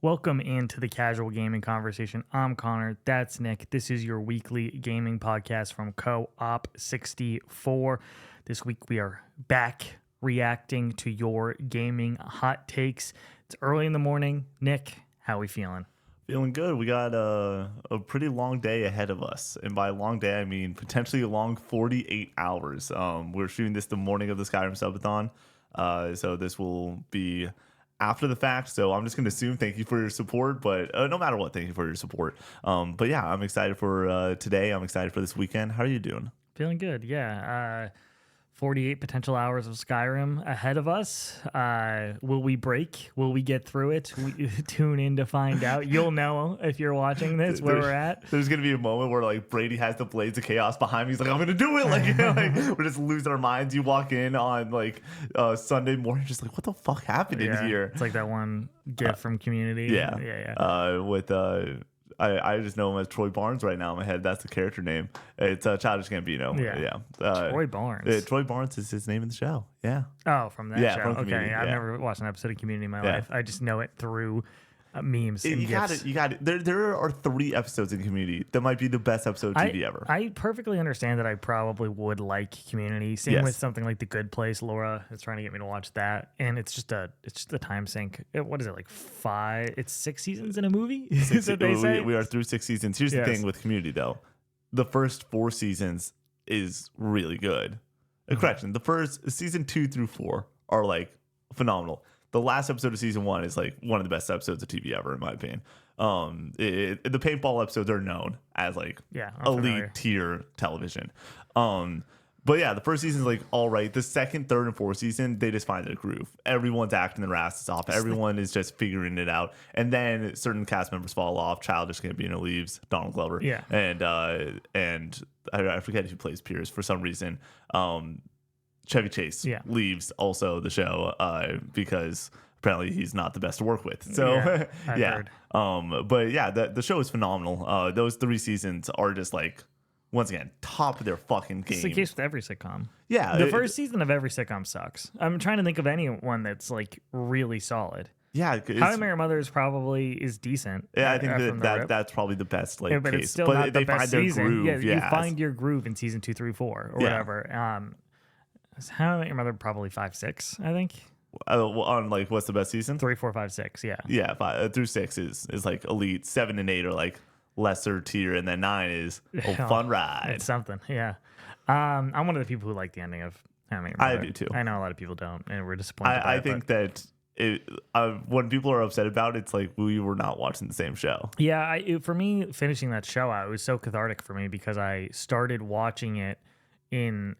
Welcome into the Casual Gaming Conversation. I'm Connor. That's Nick. This is your weekly gaming podcast from Co-op 64. This week we are back reacting to your gaming hot takes. It's early in the morning. Nick, how we feeling? Feeling good. We got a pretty long day ahead of us. And by long day, I mean potentially a long 48 hours. We're shooting this the morning of the Skyrim subathon. So this will be after the fact. So I'm just going to assume thank you for your support. But no matter what, thank you for your support. But yeah, I'm excited for today. I'm excited for this weekend. How are you doing? Feeling good, yeah. 48 potential hours of Skyrim ahead of us. Will we break? Will we get through it? Tune in to find out. You'll know if you're watching this where we're at. There's going to be a moment where like Brady has the Blades of Chaos behind me. He's like, I'm going to do it. Like, you know, like we're just losing our minds. You walk in on like Sunday morning, just like, what the fuck happened in here? It's like that one GIF from Community. Yeah. With I just know him as Troy Barnes right now in my head. That's the character name. It's Childish Gambino. Yeah. Troy Barnes. Troy Barnes is his name in the show. Yeah. Oh, from that show. From okay. Community, I've never watched an episode of Community in my life. I just know it through memes and GIFs. You got it. There are 3 episodes in Community that might be the best episode of TV ever. I perfectly understand that I probably would like Community. Same with something like The Good Place. Laura is trying to get me to watch that, and it's just a time sink. What is it, like 5? It's 6 seasons in a movie. Is that they say? We are through 6 seasons. Here's the thing with Community though: the first 4 seasons is really good. Correction: the first season 2 through 4 are like phenomenal. The last episode of season 1 is like one of the best episodes of TV ever, in my opinion. The paintball episodes are known as like elite tier television. But yeah, the first season is like all right. The second, third, and fourth season, they just find their groove. Everyone's acting their asses off. Everyone is just figuring it out. And then certain cast members fall off. Childish Gambino leaves. Donald Glover. Yeah. And I forget who plays Pierce for some reason. Chevy Chase leaves also the show because apparently he's not the best to work with. So heard. But yeah, the show is phenomenal. Those 3 seasons are just like, once again, top of their fucking game. It's the case with every sitcom. Yeah. The first season of every sitcom sucks. I'm trying to think of anyone that's like really solid. Yeah, How I Met Your Mother is decent. Yeah, I think that's probably the best case. But it's still not the best season. Groove, you find your groove in season 2, 3, 4 or whatever. How I Met Your Mother probably 5, 6, I think. On like what's the best season? 3, 4, 5, 6. Yeah. Yeah, 5 through 6 is like elite. 7 and 8 are like lesser tier, and then 9 is fun ride. It's something. Yeah. I'm one of the people who like the ending of How I Met Your Mother. I do too. I know a lot of people don't, and we're disappointed. I think that when people are upset about it, it's like we were not watching the same show. Yeah. For me, finishing that show out, it was so cathartic for me because I started watching it in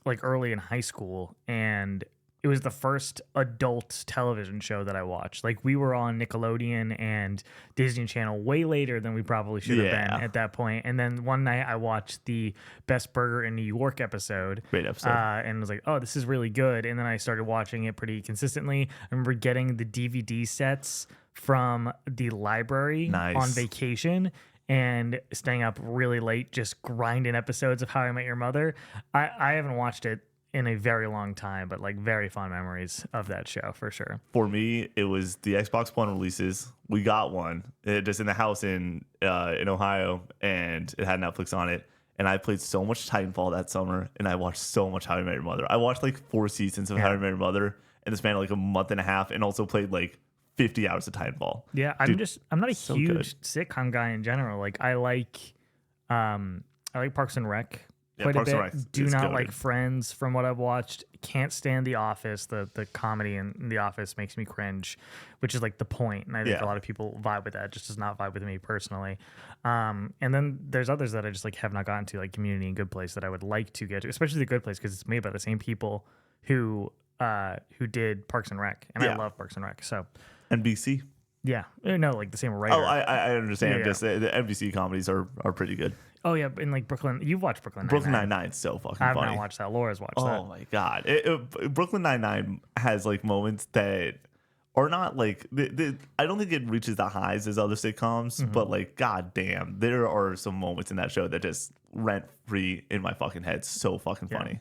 like early in high school, and it was the first adult television show that I watched. Like we were on Nickelodeon and Disney Channel way later than we probably should have been at that point. And then one night I watched the Best Burger in New York episode. Great episode. And was like, oh, this is really good. And then I started watching it pretty consistently. I remember getting the DVD sets from the library on vacation and staying up really late, just grinding episodes of How I Met Your Mother. I haven't watched it in a very long time, but like very fond memories of that show for sure. For me, it was the Xbox One releases. We got one just in the house in Ohio, and it had Netflix on it. And I played so much Titanfall that summer, and I watched so much How I Met Your Mother. I watched like 4 seasons of How I Met Your Mother in the span of like a month and a half, and also played like 50 hours of Titanfall. Yeah, I'm not a huge sitcom guy in general. Like I like Parks and Rec. Quite a bit. Do not like Friends from what I've watched. Can't stand The Office. The comedy in The Office makes me cringe, which is like the point. And I think a lot of people vibe with that. It just does not vibe with me personally. And then there's others that I just like have not gotten to, like Community and Good Place, that I would like to get to, especially The Good Place because it's made by the same people who did Parks and Rec, and I love Parks and Rec. So NBC. Yeah, no, like the same writer. Oh, I understand. Just the NBC comedies are pretty good. Oh yeah, and like Brooklyn, you've watched Brooklyn Nine-Nine. Brooklyn Nine-Nine's so fucking funny. I've not watched that. Laura's watched that. Oh my god, Brooklyn Nine-Nine has like moments that are not like I don't think it reaches the highs as other sitcoms, but like god damn, there are some moments in that show that just rent free in my fucking head. So fucking funny.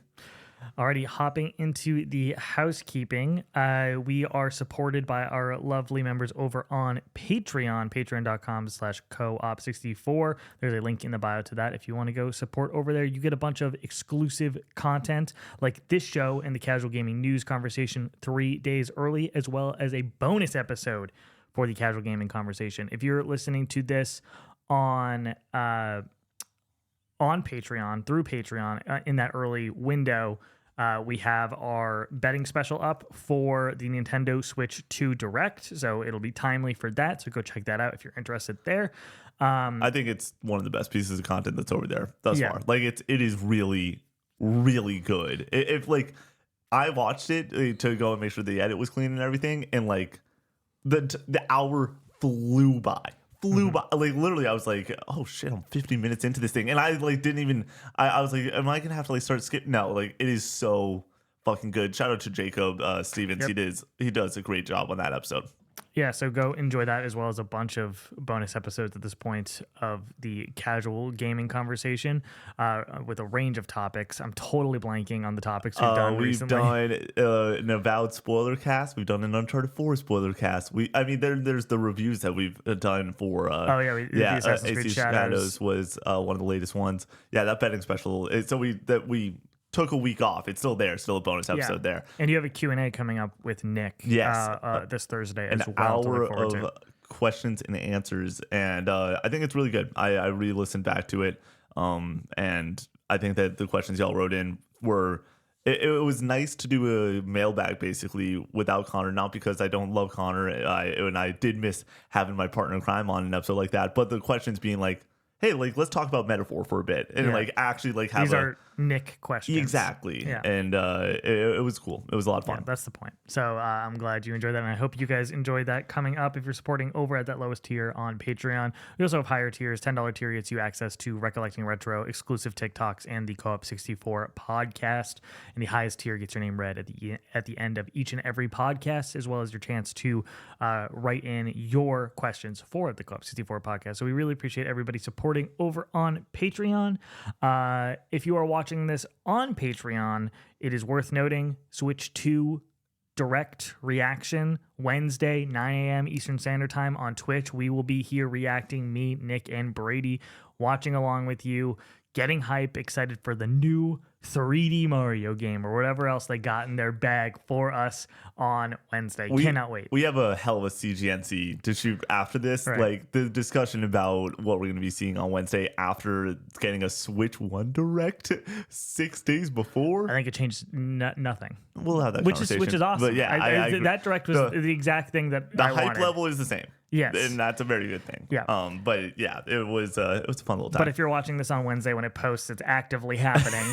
Alrighty, hopping into the housekeeping. We are supported by our lovely members over on Patreon, patreon.com/co-op64. There's a link in the bio to that. If you want to go support over there, you get a bunch of exclusive content like this show and the Casual Gaming News Conversation 3 days early, as well as a bonus episode for the Casual Gaming Conversation. If you're listening to this on Patreon, through Patreon, in that early window, we have our betting special up for the Nintendo Switch 2 Direct, so it'll be timely for that, so go check that out if you're interested there. I think it's one of the best pieces of content that's over there thus far. Like, it is really, really good. If like, I watched it to go and make sure the edit was clean and everything, and like, the hour flew by. By. Like, literally, I was like, oh shit, I'm 50 minutes into this thing, and I like didn't even I was like, am I gonna have to like start skip? No, like, it is so fucking good. Shout out to Jacob Stevens. He does a great job on that episode. Yeah, so go enjoy that, as well as a bunch of bonus episodes at this point of the Casual Gaming Conversation with a range of topics. I'm totally blanking on the topics we've done recently. We've done an Avowed spoiler cast. We've done an Uncharted 4 spoiler cast. There's the reviews that we've done for. The Assassin's Creed Shadows was one of the latest ones. Yeah, that betting special. So we took a week off. It's still there. Still a bonus episode there. And you have a Q&A coming up with Nick this Thursday as well. An hour of questions and answers. And I think it's really good. I re-listened back to it. And I think that the questions y'all wrote in were... It was nice to do a mailbag basically without Connor, not because I don't love Connor. And I did miss having my partner in crime on an episode like that. But the questions being like, hey, like, let's talk about metaphor for a bit, and like actually like have these are Nick questions. Exactly. Yeah. And it was cool. It was a lot of fun. Yeah, that's the point. So I'm glad you enjoyed that, and I hope you guys enjoyed that. Coming up, if you're supporting over at that lowest tier on Patreon, we also have higher tiers. $10 tier gets you access to Recollecting Retro, exclusive TikToks, and the Co-op 64 podcast. And the highest tier gets your name read at the end of each and every podcast, as well as your chance to write in your questions for the Co-op 64 podcast. So we really appreciate everybody supporting over on Patreon. If you are watching this on Patreon, it is worth noting Switch 2 Direct reaction Wednesday, 9 a.m. Eastern Standard Time on Twitch. We will be here reacting, me, Nick, and Brady, watching along with you, getting hype, excited for the new 3D Mario game or whatever else they got in their bag for us on Wednesday. Cannot wait. We have a hell of a CGNC to shoot after this. Right. Like, the discussion about what we're going to be seeing on Wednesday after getting a Switch 1 Direct 6 days before. I think it changed nothing. We'll have that conversation. Which is awesome. But yeah, that Direct was the exact thing that the I hype wanted. level is the same. Yes. And that's a very good thing. Yeah. But yeah, it was a fun little time. But if you're watching this on Wednesday when it posts, it's actively happening.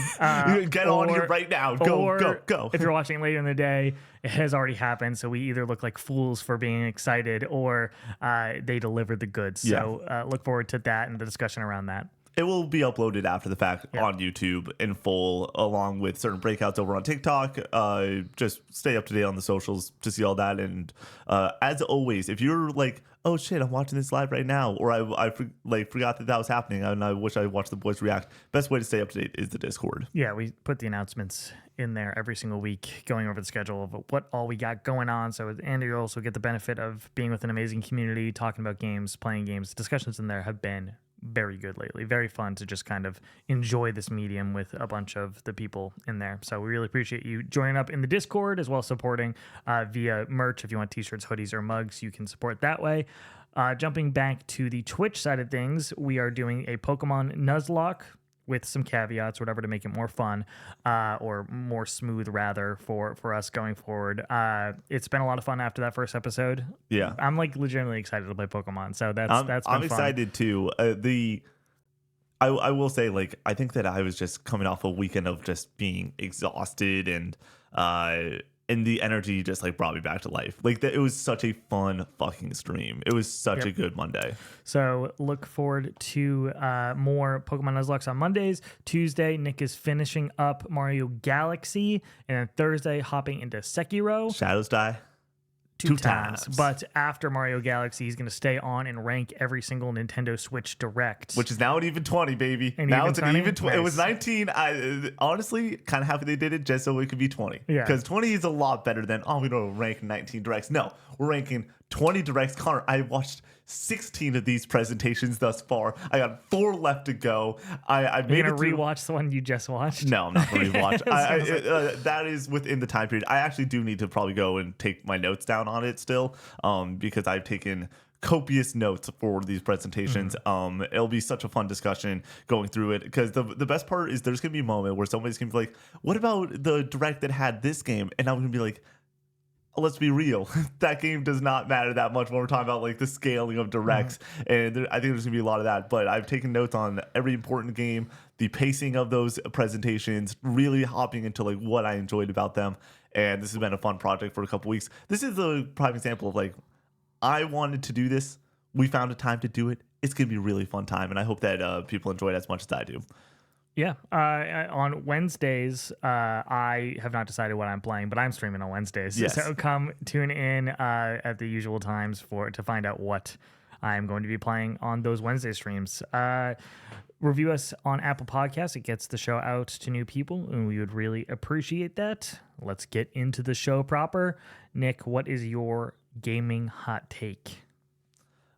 Get on here right now. Go. If you're watching later in the day, it has already happened. So we either look like fools for being excited or they delivered the goods. So look forward to that and the discussion around that. It will be uploaded after the fact on YouTube in full, along with certain breakouts over on TikTok. Just stay up to date on the socials to see all that. And as always, if you're like, oh shit, I'm watching this live right now, or I forgot that was happening, and I wish I watched the boys react, best way to stay up to date is the Discord. Yeah, we put the announcements in there every single week, going over the schedule of what all we got going on. So Andy, you also get the benefit of being with an amazing community, talking about games, playing games. Discussions in there have been very good lately. Very fun to just kind of enjoy this medium with a bunch of the people in there. So we really appreciate you joining up in the Discord, as well as supporting via merch. If you want t-shirts, hoodies, or mugs, you can support that way. Jumping back to the Twitch side of things, we are doing a Pokemon Nuzlocke with some caveats, whatever, to make it more fun or more smooth, rather, for us going forward. It's been a lot of fun after that first episode. Yeah, I'm like legitimately excited to play Pokemon. So that's been I'm excited too. I will say, like, I think that I was just coming off a weekend of just being exhausted, and the energy just like brought me back to life. Like, it was such a fun fucking stream. It was such a good Monday. So look forward to more Pokemon Nuzlocks on Mondays. Tuesday, Nick is finishing up Mario Galaxy, and then Thursday, hopping into Sekiro. Shadows Die. two times. But after Mario Galaxy, he's going to stay on and rank every single Nintendo Switch Direct. Which is now an even 20, baby. Now it's an even 20. Nice. It was 19. I honestly kind of happy they did it just so it could be 20. Yeah. Because 20 is a lot better than, we don't rank 19 Directs. No, we're ranking 20 Directs. Connor, I watched 16 of these presentations thus far. I got 4 left to go. I made You're going to rewatch the one you just watched? No, I'm not going to rewatch. That is within the time period. I actually do need to probably go and take my notes down on it still, because I've taken copious notes for these presentations. It'll be such a fun discussion going through it, because the best part is there's going to be a moment where somebody's going to be like, what about the Direct that had this game? And I'm going to be like, let's be real. That game does not matter that much when we're talking about like the scaling of Directs. And I think there's gonna be a lot of that, but I've taken notes on every important game, the pacing of those presentations, really hopping into like what I enjoyed about them. And this has been a fun project for a couple weeks. This is a prime example of like, I wanted to do this. We found a time to do it. It's gonna be a really fun time. And I hope that people enjoy it as much as I do. Yeah. On Wednesdays, I have not decided what I'm playing, but I'm streaming on Wednesdays. Yes. So come tune in at the usual times to find out what I'm going to be playing on those Wednesday streams. Review us on Apple Podcasts. It gets the show out to new people, and we would really appreciate that. Let's get into the show proper. Nick, what is your gaming hot take?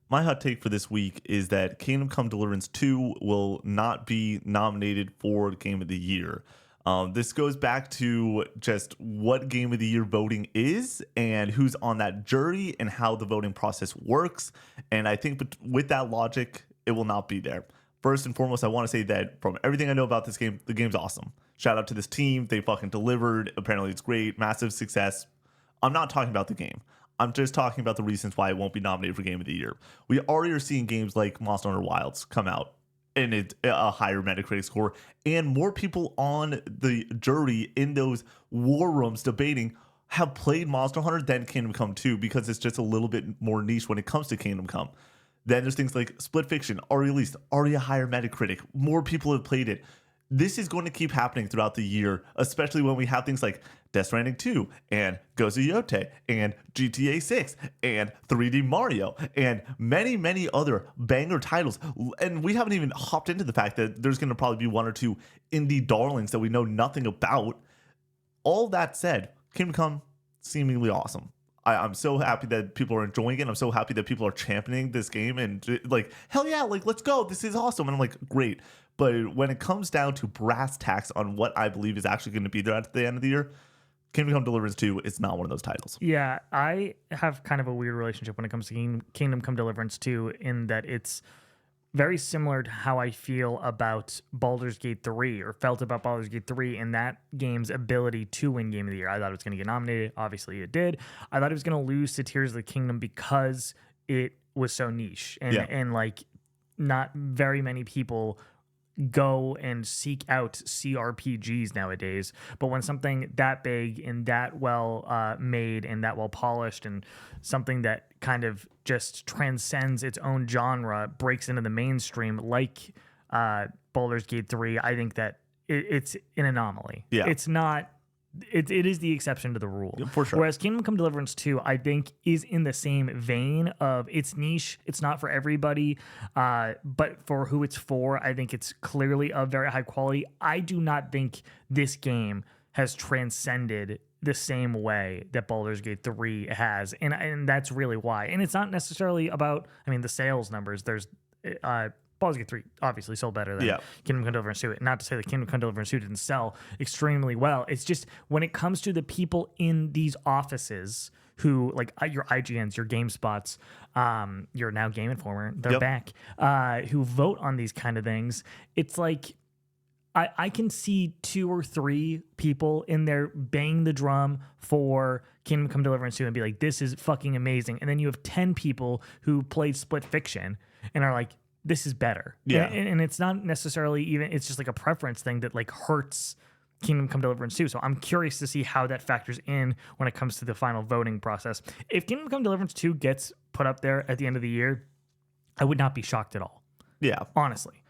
My hot take for this week is that Kingdom Come Deliverance 2 will not be nominated for Game of the Year. This goes back to just what Game of the Year voting is and who's on that jury and how the voting process works. And I think with that logic, it will not be there. First and foremost, I want to say that from everything I know about this game, the game's awesome. Shout out to this team. They fucking delivered. Apparently it's great. Massive success. I'm not talking about the game. I'm just talking about the reasons why it won't be nominated for Game of the Year. We already are seeing games like Monster Hunter Wilds come out and it's a higher Metacritic score, and more people on the jury in those war rooms debating have played Monster Hunter than Kingdom Come 2, because it's just a little bit more niche when it comes to Kingdom Come. Then there's things like Split Fiction, already released, already a higher Metacritic. More people have played it. This is going to keep happening throughout the year, especially when we have things like Death Stranding 2 and Ghost of Yote and GTA 6 and 3D Mario and many, many other banger titles. And we haven't even hopped into the fact that there's going to probably be 1 or 2 indie darlings that we know nothing about. All that said, Kingdom Come, seemingly awesome. I'm so happy that people are enjoying it. I'm so happy that people are championing this game and like, hell yeah, like, let's go. This is awesome. And I'm like, great. But when it comes down to brass tacks on what I believe is actually going to be there at the end of the year, Kingdom Come Deliverance 2 is not one of those titles. Yeah, I have kind of a weird relationship when it comes to Kingdom Come Deliverance 2, in that it's very similar to how I feel about Baldur's Gate 3, or felt about Baldur's Gate 3, and that game's ability to win Game of the Year. I thought it was going to get nominated. Obviously, it did. I thought it was going to lose to Tears of the Kingdom because it was so niche, and like not very many people go and seek out CRPGs nowadays. But when something that big and that well made and that well polished, and something that kind of just transcends its own genre breaks into the mainstream, like Baldur's Gate 3, I think that it's an anomaly. Yeah. It's not. It is the exception to the rule. For sure. Whereas Kingdom Come Deliverance 2, I think, is in the same vein of it's niche. It's not for everybody. But for who it's for, I think it's clearly of very high quality. I do not think this game has transcended the same way that Baldur's Gate 3 has. And that's really why. And it's not necessarily about, the sales numbers. There's Baldur's Gate 3 obviously sold better than Kingdom Come Deliverance 2. Not to say that Kingdom Come Deliverance 2 didn't sell extremely well. It's just when it comes to the people in these offices who, like your IGNs, your GameSpots, your now Game Informer, they're back, who vote on these kind of things, it's like I can see 2 or 3 people in there bang the drum for Kingdom Come Deliverance 2 and be like, this is fucking amazing. And then you have 10 people who played Split Fiction and are like, this is better. Yeah. And it's not necessarily even, it's just like a preference thing that like hurts Kingdom Come Deliverance 2. So I'm curious to see how that factors in when it comes to the final voting process. If Kingdom Come Deliverance 2 gets put up there at the end of the year, I would not be shocked at all. Yeah. Honestly.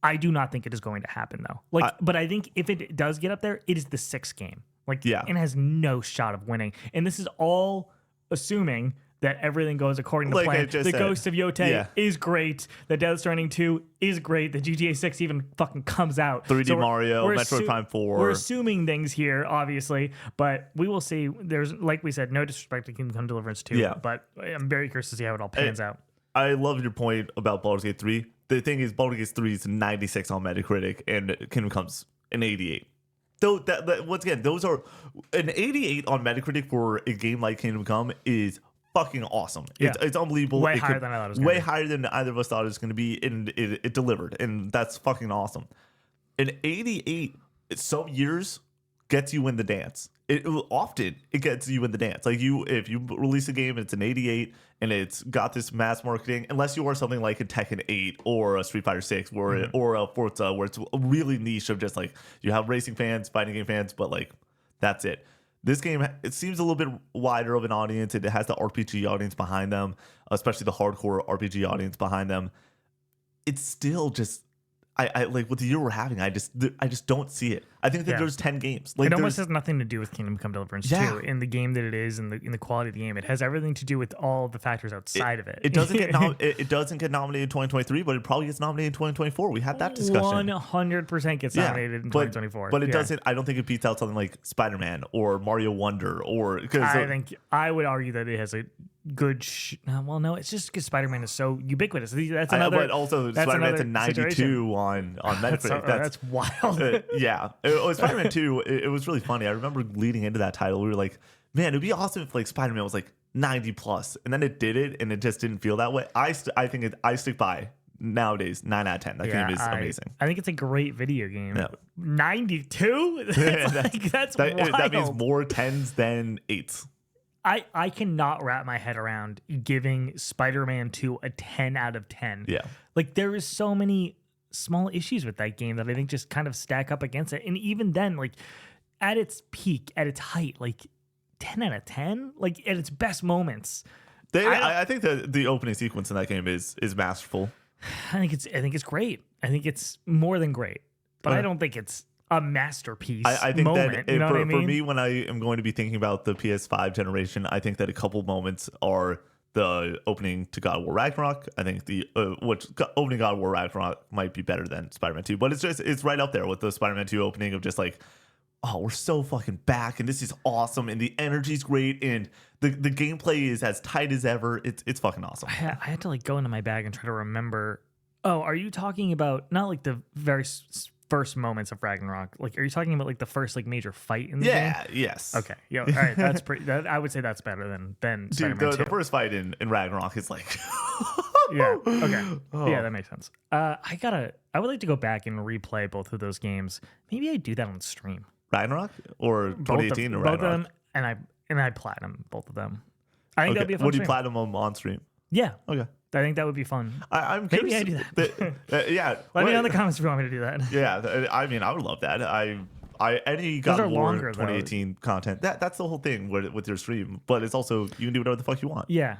I do not think it is going to happen though. But I think if it does get up there, it is the 6th game. It has no shot of winning. And this is all assuming that everything goes according to plan. The Ghost of Yotei is great. The Death Stranding 2 is great. The GTA 6 even fucking comes out. 3D Mario, Metroid Prime 4. We're assuming things here, obviously, but we will see. There's, like we said, no disrespect to Kingdom Come Deliverance 2, but I'm very curious to see how it all pans out. I love your point about Baldur's Gate 3. The thing is, Baldur's Gate 3 is 96 on Metacritic, and Kingdom Come's an 88. So once again, those are an 88 on Metacritic for a game like Kingdom Come is fucking awesome. It's unbelievable. Way higher than I thought it was going to be. Way higher than either of us thought it was going to be, and it delivered, and that's fucking awesome. An 88, some years gets you in the dance. Often it gets you in the dance. Like if you release a game and it's an 88 and it's got this mass marketing, unless you are something like a Tekken 8 or a Street Fighter 6 or a Forza, where it's really niche of just like you have racing fans, fighting game fans, but like that's it. This game, it seems a little bit wider of an audience. It has the RPG audience behind them, especially the hardcore RPG audience behind them. It's still just, I like with the year we're having, I just don't see it. I think that there's 10 games. Like it almost has nothing to do with Kingdom Come Deliverance 2 in the game that it is, in the quality of the game. It has everything to do with all the factors outside of it. It doesn't get it doesn't get nominated in 2023, but it probably gets nominated in 2024. We had that discussion. 100% gets nominated in 2024. But it doesn't. I don't think it beats out something like Spiderman or Mario Wonder or I would argue that it has a good well, no, it's just because Spider-Man is so ubiquitous. That's another. But also Spider-Man's a 92 on Metacritic. That's wild. Yeah. Spider-Man 2, it was really funny. I remember leading into that title, we were like, man, it'd be awesome if like Spider-Man was like 90 plus, and then it did it, and it just didn't feel that way. I stick by nowadays 9 out of 10. That game is amazing. I think it's a great video game. Yeah. 92? That's wild. That means more 10s than 8s. I cannot wrap my head around giving Spider-Man 2 a 10 out of 10. Yeah. Like there is so many small issues with that game that I think just kind of stack up against it. And even then, like at its peak, at its height, like 10 out of 10, like at its best moments. I think the opening sequence in that game is masterful. I think it's great. I think it's more than great, but I don't think it's a masterpiece. I think moment, that for me, when I am going to be thinking about the PS5 generation, I think that a couple moments are the opening to God of War Ragnarok. I think the opening God of War Ragnarok might be better than Spider-Man 2, but it's right up there with the Spider-Man 2 opening of just like, oh, we're so fucking back, and this is awesome, and the energy's great, and the gameplay is as tight as ever. It's fucking awesome. I had to like go into my bag and try to remember. Oh, are you talking about not like the very first moments of Ragnarok? Like, are you talking about like the first like major fight in the game? Yes. Okay. Yeah. All right. That's pretty. I would say that's better than Spider-Man 2. The first fight in Ragnarok is like. Yeah. Okay. Oh. Yeah, that makes sense. I would like to go back and replay both of those games. Maybe I do that on stream. Ragnarok or 2018 or Ragnarok? Both of them, and I platinum both of them. I think that'd be a fun Would you stream. platinum them on stream? Yeah. Okay. I think that would be fun. I'm curious. Maybe I do that. Yeah. Let me know in the comments if you want me to do that. Yeah. I mean, I would love that. Any God of War 2018 content. That's the whole thing with your stream. But it's also, you can do whatever the fuck you want. Yeah.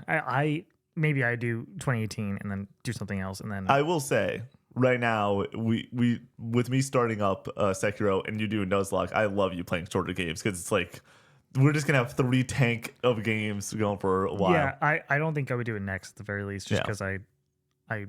Maybe I do 2018 and then do something else, and then I will say right now, we with me starting up Sekiro and you doing Nuzlocke, I love you playing shorter games because it's like we're just gonna have 3 tank of games going for a while. Yeah, I don't think I would do it next at the very least, just because I kind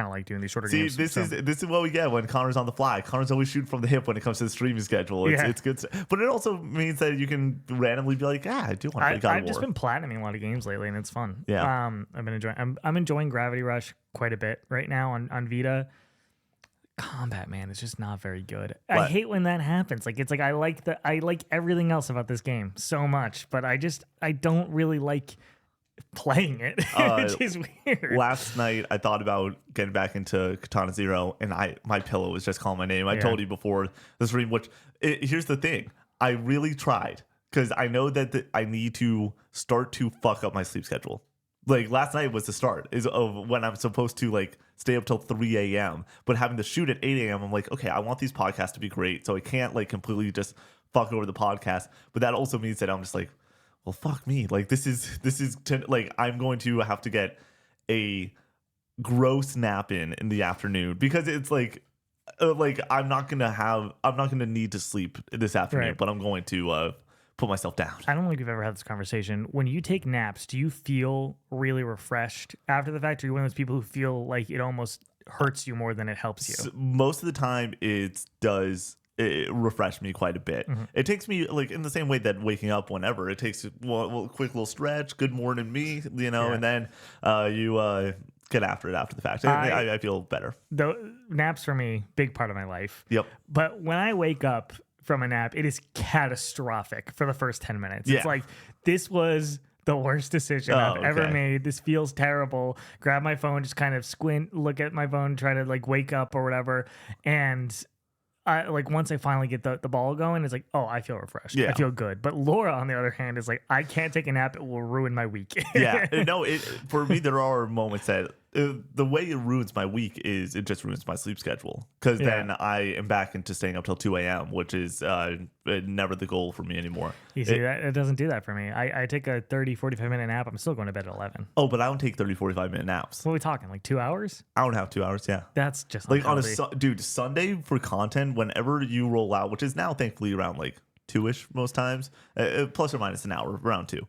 of like doing these shorter games. This is what we get when Connor's on the fly. Connor's always shooting from the hip when it comes to the streaming schedule. It's good, but it also means that you can randomly be like, I do want to play God of War. I've just been platinuming a lot of games lately, and it's fun. Yeah, I've been enjoying. I'm enjoying Gravity Rush quite a bit right now on Vita. Combat, man, it's just not very good. What? I hate when that happens. Like it's like I like everything else about this game so much, but I don't really like playing it, which is weird. Last night I thought about getting back into Katana Zero, and my pillow was just calling my name. I told you before the stream, here's the thing. I really tried because I know that I need to start to fuck up my sleep schedule. Like last night was the start of when I'm supposed to like stay up till 3 a.m. But having to shoot at 8 a.m. I'm like, okay, I want these podcasts to be great, so I can't like completely just fuck over the podcast. But that also means that I'm just like, well, fuck me. Like this is like I'm going to have to get a gross nap in the afternoon because it's like I'm not gonna need to sleep this afternoon, but I'm going to put myself down. I don't know if you've ever had this conversation. When you take naps, do you feel really refreshed after the fact? Or are you one of those people who feel like it almost hurts you more than it helps you? So most of the time, it refresh me quite a bit. It takes me like in the same way that waking up whenever it takes a quick little stretch, good morning me, and then you get after it after the fact. I feel better. The naps for me, big part of my life. Yep. But when I wake up from a nap, it is catastrophic for the first 10 minutes. Yeah. It's like, this was the worst decision I've ever made. This feels terrible. Grab my phone, just kind of squint, look at my phone, try to like wake up or whatever. And like once I finally get the ball going, it's like, oh, I feel refreshed. Yeah. I feel good. But Laura, on the other hand, is like, I can't take a nap. It will ruin my week. Yeah. No, for me, there are moments that the way it ruins my week is it just ruins my sleep schedule. Because then I am back into staying up till 2 a.m., which is never the goal for me anymore. You see, it doesn't do that for me. I take a 30, 45-minute nap. I'm still going to bed at 11. Oh, but I don't take 30, 45-minute naps. What are we talking? Like 2 hours? I don't have 2 hours, yeah. That's just like on dude, Sunday for content, whenever you roll out, which is now thankfully around like 2-ish most times, plus or minus an hour, around 2.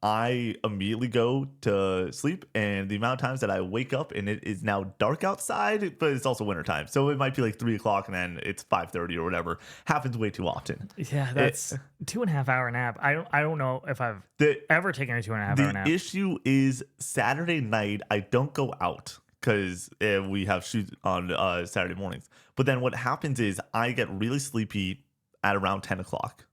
I immediately go to sleep, and the amount of times that I wake up and it is now dark outside, but it's also wintertime, so it might be like 3 o'clock and then it's 5:30 or whatever. Happens way too often. Yeah, that's 2.5 hour nap. I don't know if I've ever taken a 2.5 hour nap. The issue is Saturday night I don't go out because we have shoots on Saturday mornings. But then what happens is I get really sleepy at around 10 o'clock,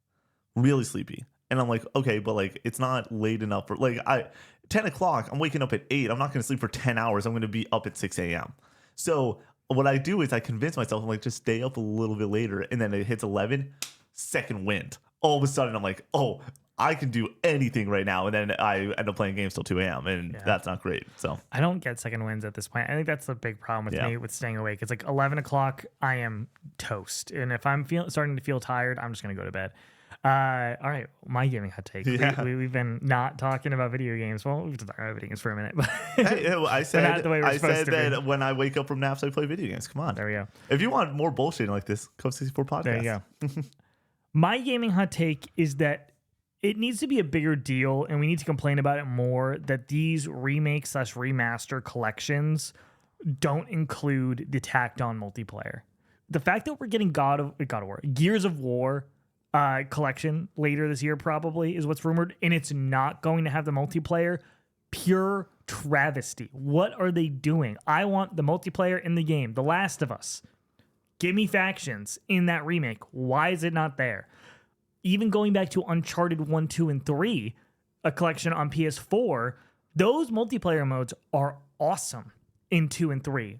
really sleepy. And I'm like, okay, but like it's not late enough for 10 o'clock. I'm waking up at 8. I'm not going to sleep for 10 hours. I'm going to be up at 6 a.m. So what I do is I convince myself, I'm like, just stay up a little bit later. And then it hits 11, second wind. All of a sudden, I'm like, oh, I can do anything right now. And then I end up playing games till 2 a.m. And that's not great. So I don't get second winds at this point. I think that's the big problem with me with staying awake. It's like 11 o'clock, I am toast. And if I'm starting to feel tired, I'm just going to go to bed. All right, my gaming hot take. Yeah. We've been not talking about video games. Well, we've been talking about video games for a minute, but I said that be. when I wake up from naps, I play video games. Come on. There we go. If you want more bullshit like this, Code 64 podcast. There you go. My gaming hot take is that it needs to be a bigger deal, and we need to complain about it more, that these remake/remaster collections don't include the tacked on multiplayer. The fact that we're getting God of War, Gears of War collection later this year probably is what's rumored, and it's not going to have the multiplayer. Pure travesty. What are they doing? I want the multiplayer in the game. The Last of Us. Give me factions in that remake. Why is it not there? Even going back to Uncharted 1, 2, and 3, a collection on PS4, those multiplayer modes are awesome in 2 and 3.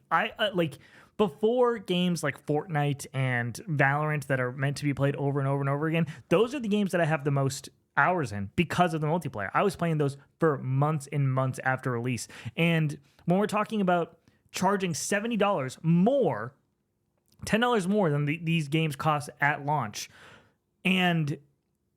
Before games like Fortnite and Valorant that are meant to be played over and over and over again, those are the games that I have the most hours in because of the multiplayer. I was playing those for months and months after release. And when we're talking about charging $70 more, $10 more than these games cost at launch, and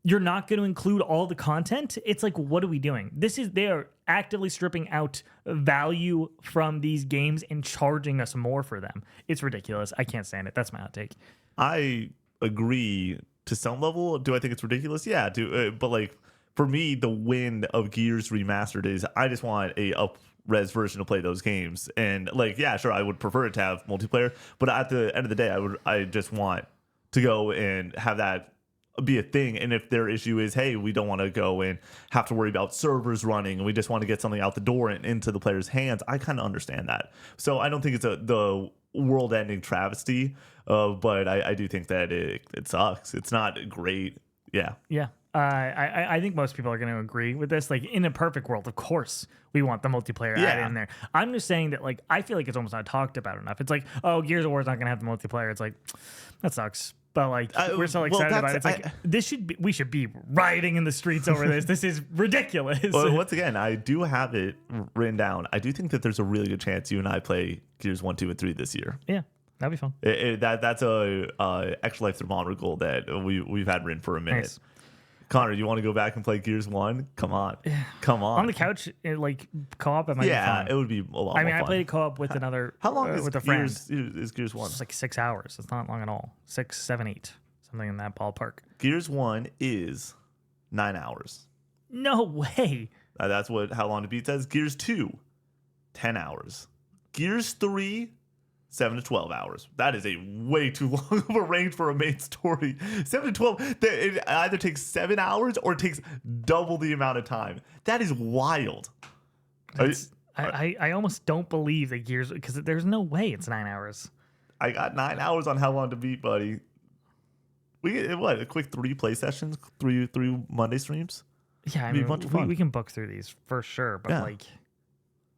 you're not going to include all the content, it's like, what are we doing? They are actively stripping out value from these games and charging us more for them. It's ridiculous. I can't stand it. That's my hot take. I agree to some level. Do I think it's ridiculous? Yeah. But like for me, the win of Gears Remastered is I just want a up-res version to play those games. And like, yeah, sure, I would prefer it to have multiplayer, but at the end of the day, I just want to go and have that be a thing. And if their issue is, hey, we don't want to go and have to worry about servers running and we just want to get something out the door and into the player's hands, I kind of understand that. So I don't think it's the world-ending travesty, but I do think that it sucks. It's not great. Yeah. I think most people are going to agree with this. Like, in a perfect world, of course, we want the multiplayer added in there. I'm just saying that, like, I feel like it's almost not talked about enough. It's like, oh, Gears of War is not going to have the multiplayer. It's like, that sucks. But like, we're so excited about it. It's like, we should be rioting in the streets over this. This is ridiculous. Well, once again, I do have it written down. I do think that there's a really good chance you and I play Gears 1, 2, and 3 this year. Yeah, that'd be fun. That's a extra life thermometer goal that we've had written for a minute. Nice. Connor, you want to go back and play Gears 1? Come on. On the couch, like co-op, it might be fun. It would be a lot more fun. I played co-op with another. How long with a friend. Is Gears 1? It's like 6 hours. It's not long at all. 6, 7, 8. So something in that ballpark. Gears 1 is 9 hours. No way. That's what How Long to Beat says. Gears 2, 10 hours. Gears 3, 7 to 12 hours. That is a way too long of a range for a main story. 7 to 12, it either takes 7 hours or it takes double the amount of time. That is wild. I almost don't believe that Gears, because there's no way it's 9 hours. I got 9 hours on How Long to Beat, buddy. We get, what, a quick 3 play sessions, three Monday streams? Yeah, I mean, we can book through these for sure, but like...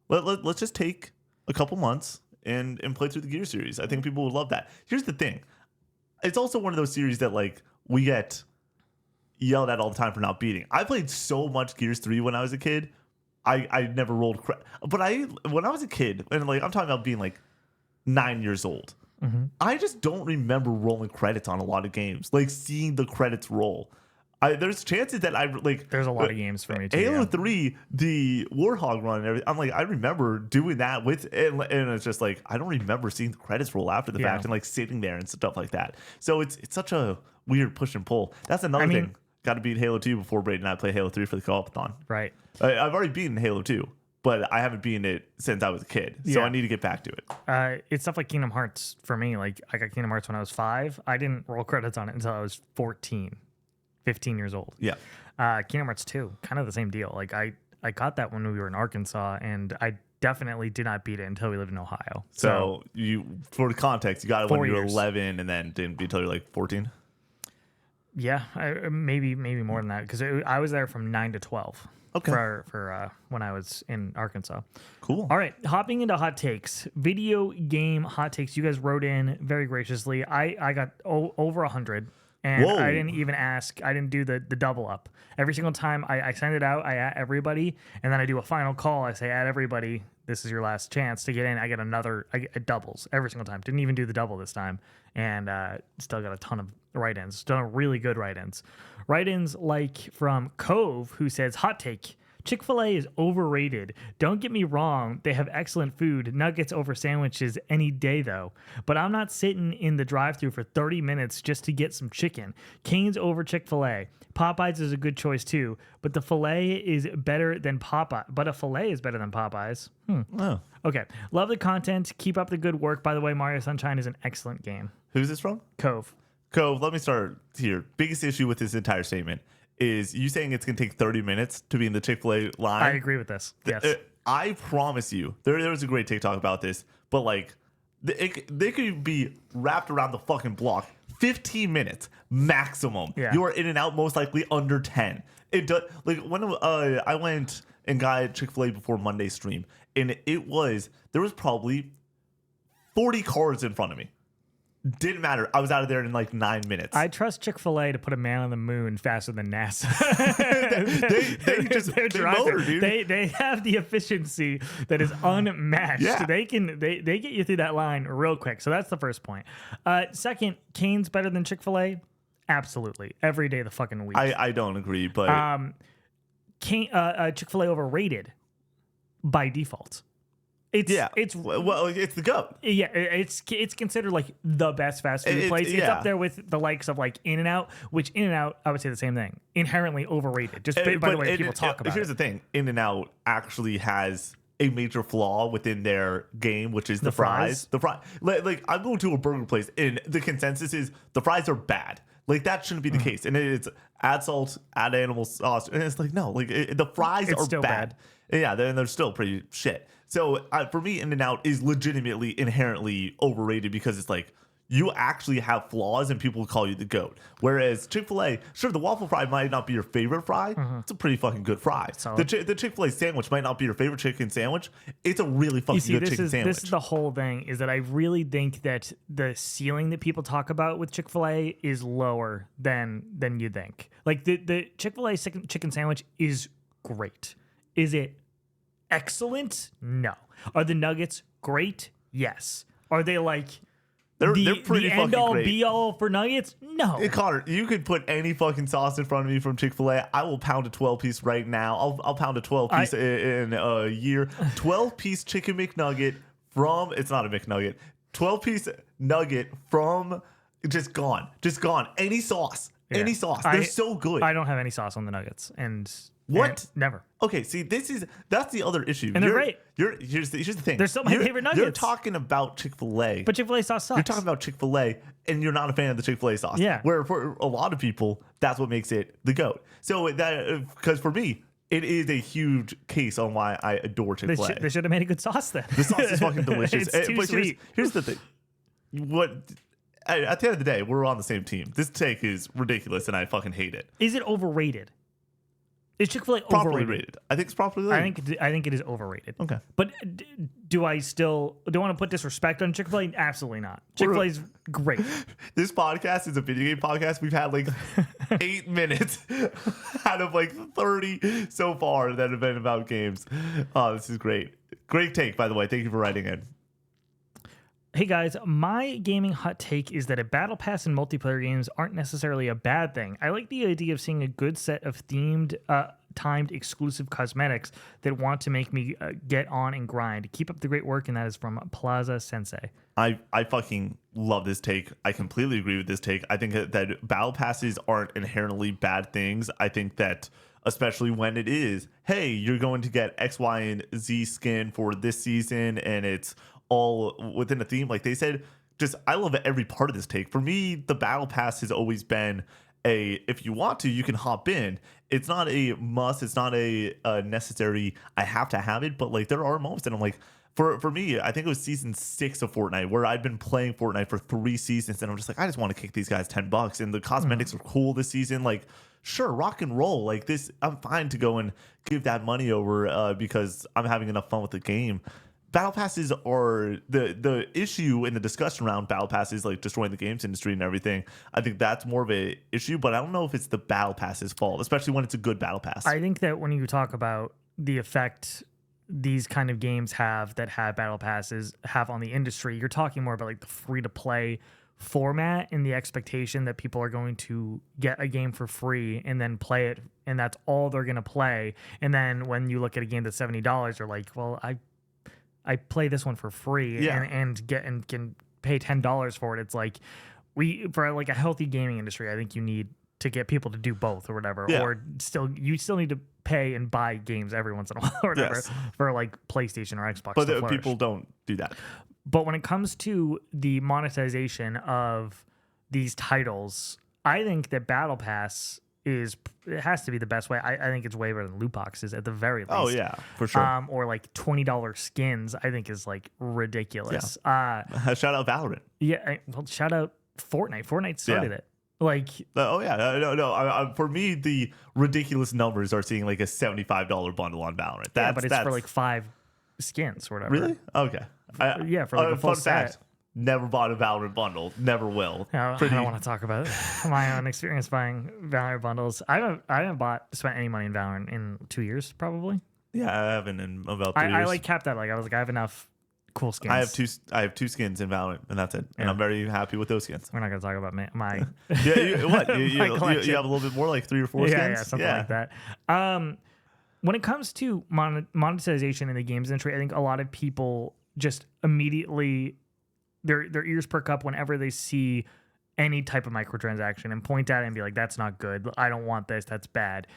Let's just take a couple months and play through the Gears series. I think people would love that. Here's the thing. It's also one of those series that, like, we get yelled at all the time for not beating. I played so much Gears 3 when I was a kid. I never rolled but when I was a kid, and like I'm talking about being like 9 years old, I just don't remember rolling credits on a lot of games. Like seeing the credits roll. There's chances that there's a lot of games for me too. Halo 3, the Warthog run and everything. I'm like, I remember doing that with and it's just like I don't remember seeing the credits roll after the fact and like sitting there and stuff like that. So it's such a weird push and pull. That's another thing. Got to beat Halo 2 before Braden and I play Halo 3 for the co-op-a-thon. Right. I've already beaten Halo 2, but I haven't beaten it since I was a kid. So I need to get back to it. It's stuff like Kingdom Hearts for me. Like I got Kingdom Hearts when I was 5. I didn't roll credits on it until I was 15 years old. Yeah. Kingdom Hearts 2, kind of the same deal. Like I got that when we were in Arkansas, and I definitely did not beat it until we lived in Ohio. So you, for the context, you got it when you were 11 and then didn't beat until you're like 14? Yeah, maybe more than that, because I was there from 9 to 12. Okay. For when I was in Arkansas. Cool. All right, hopping into hot takes. Video game hot takes. You guys wrote in very graciously. I got over 100, and Whoa. I didn't even ask. I didn't do the double up. Every single time I send it out, I add everybody, and then I do a final call. I say, add everybody. This is your last chance to get in. I get doubles every single time. Didn't even do the double this time, and still got a ton of write-ins. Done really good write-ins. Write-ins like from Cove, who says, hot take, Chick-fil-A is overrated. Don't get me wrong, they have excellent food, nuggets over sandwiches any day though. But I'm not sitting in the drive-thru for 30 minutes just to get some chicken. Cane's over Chick-fil-A. Popeyes is a good choice too, but the filet is better than Popeye. But a filet is better than Popeyes. Oh. Okay. Love the content. Keep up the good work. By the way, Mario Sunshine is an excellent game. Who's this from? Cove, let me start here. Biggest issue with this entire statement is you saying it's going to take 30 minutes to be in the Chick-fil-A line. I agree with this. Yes. I promise you, there was a great TikTok about this, but like, they could be wrapped around the fucking block. 15 minutes maximum. Yeah. You are in and out most likely under 10. It does, like when I went and got Chick-fil-A before Monday's stream, and there was probably 40 cars in front of me. Didn't matter. I was out of there in like 9 minutes. I trust Chick-fil-A to put a man on the moon faster than NASA. they motor, dude. They have the efficiency that is unmatched. Yeah. They get you through that line real quick. So that's the first point. Second, Cane's better than Chick-fil-A? Absolutely. Every day of the fucking week. I don't agree, but Chick-fil-A overrated by default. It's the GOAT. Yeah, it's considered like the best fast food place. It's up there with the likes of like In-N-Out, which In-N-Out, I would say the same thing. Inherently overrated, just by the way people talk about it. Here's the thing. In-N-Out actually has a major flaw within their game, which is the fries. The fries. Like I'm going to a burger place and the consensus is the fries are bad. Like that shouldn't be the case. And it's add salt, add animal sauce. And it's like, no, like the fries are still bad. Yeah, they're still pretty shit. So for me, In-N-Out is legitimately inherently overrated because it's like you actually have flaws and people call you the GOAT. Whereas Chick-fil-A, sure, the waffle fry might not be your favorite fry. It's a pretty fucking good fry. The Chick-fil-A sandwich might not be your favorite chicken sandwich. It's a really fucking good chicken sandwich. This is the whole thing, is that I really think that the ceiling that people talk about with Chick-fil-A is lower than you think. Like the Chick-fil-A chicken sandwich is great. Is it excellent? No. Are the nuggets great? Yes. Are they like they're pretty the fucking end all great. be all for nuggets? No. Hey, Connor, you could put any fucking sauce in front of me from Chick-fil-A. I will pound a 12-piece right now. I'll pound a 12-piece in a year. 12-piece chicken McNugget from, it's not a McNugget, 12-piece nugget from just gone. Any sauce. Any sauce. They're so good. I don't have any sauce on the nuggets. And what? Never. Okay, see, that's the other issue. And they're great. Here's the thing. They're still my favorite nuggets. You're talking about Chick-fil-A. But Chick-fil-A sauce sucks. You're talking about Chick-fil-A, and you're not a fan of the Chick-fil-A sauce. Yeah. Where for a lot of people, that's what makes it the GOAT. So because for me, it is a huge case on why I adore Chick-fil-A. They should have made a good sauce then. The sauce is fucking delicious. It's too sweet. Here's the thing. At the end of the day, we're on the same team. This take is ridiculous, and I fucking hate it. Is it overrated? Is Chick-fil-A properly overrated? Rated? I think it's properly rated. I think it is overrated. Okay. But do I want to put disrespect on Chick-fil-A? Absolutely not. Chick-fil-A is great. This podcast is a video game podcast. We've had like 8 minutes out of like 30 so far that have been about games. Oh, this is great. Great take, by the way. Thank you for writing in. Hey guys, my gaming hot take is that a battle pass in multiplayer games aren't necessarily a bad thing. I like the idea of seeing a good set of themed, timed exclusive cosmetics that want to make me get on and grind. Keep up the great work, and that is from Plaza Sensei. I fucking love this take. I completely agree with this take. I think that battle passes aren't inherently bad things. I think that especially when it is, hey, you're going to get X, Y, and Z skin for this season, and it's all within a theme. Like they said, I love every part of this take. For me, the battle pass has always been if you want to, you can hop in. It's not a must. It's not a necessary, I have to have it. But like there are moments that I'm like, for me, I think it was season 6 of Fortnite where I'd been playing Fortnite for 3 seasons. And I'm just like, I just want to kick these guys $10. And the cosmetics are cool this season. Like, sure, rock and roll. Like this, I'm fine to go and give that money over because I'm having enough fun with the game. Battle passes are the issue in the discussion around battle passes, like destroying the games industry and everything. I think that's more of an issue, but I don't know if it's the battle pass's fault, especially when it's a good battle pass. I think that when you talk about the effect these kind of games have battle passes have on the industry, you're talking more about like the free to play format and the expectation that people are going to get a game for free and then play it, and that's all they're going to play. And then when you look at a game that's $70, you're like, well, I play this one for free and can pay $10 for it. It's like for like a healthy gaming industry, I think you need to get people to do both or whatever. Yeah. Or you still need to pay and buy games every once in a while or whatever for like PlayStation or Xbox. But people don't do that. But when it comes to the monetization of these titles, I think that Battle Pass it has to be the best way. I think it's way better than loot boxes at the very least. Oh yeah, for sure. Or like $20 skins, I think is like ridiculous. Yeah. Shout out Valorant. Yeah, well, shout out Fortnite. Fortnite started it. Like, oh yeah, no. For me, the ridiculous numbers are seeing like a $75 bundle on Valorant. But it's for like 5 skins or whatever. Really? Okay. For like a full set. Fact, never bought a Valorant bundle. Never will. I don't want to talk about my own experience buying Valorant bundles. I haven't spent any money in Valorant in 2 years, probably. Yeah, I haven't in about 3 years. I like capped that. Like I was like, I have enough cool skins. I have two skins in Valorant, and that's it. And I'm very happy with those skins. We're not going to talk about my you have a little bit more, like 3 or 4 skins? Yeah, something like that. When it comes to monetization in the games industry, I think a lot of people just immediately their ears perk up whenever they see any type of microtransaction and point at it and be like, that's not good. I don't want this. That's bad.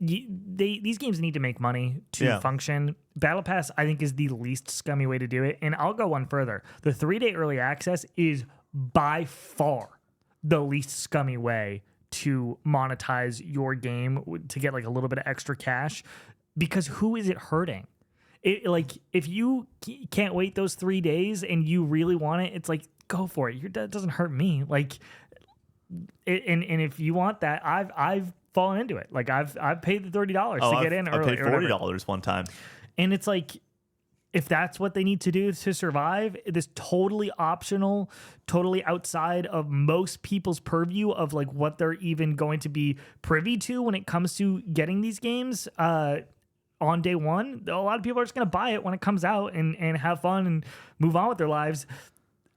These games need to make money to function. Battle Pass, I think, is the least scummy way to do it. And I'll go one further. The 3-day early access is by far the least scummy way to monetize your game to get like a little bit of extra cash, because who is it hurting? Like if you can't wait those 3 days and you really want it, it's like, go for it. That doesn't hurt me. Like, and if you want that, I've fallen into it. Like I've paid the $30 to get in early. I paid $40 one time. And it's like, if that's what they need to do to survive, this totally optional, totally outside of most people's purview of like what they're even going to be privy to when it comes to getting these games on day one, a lot of people are just going to buy it when it comes out and have fun and move on with their lives.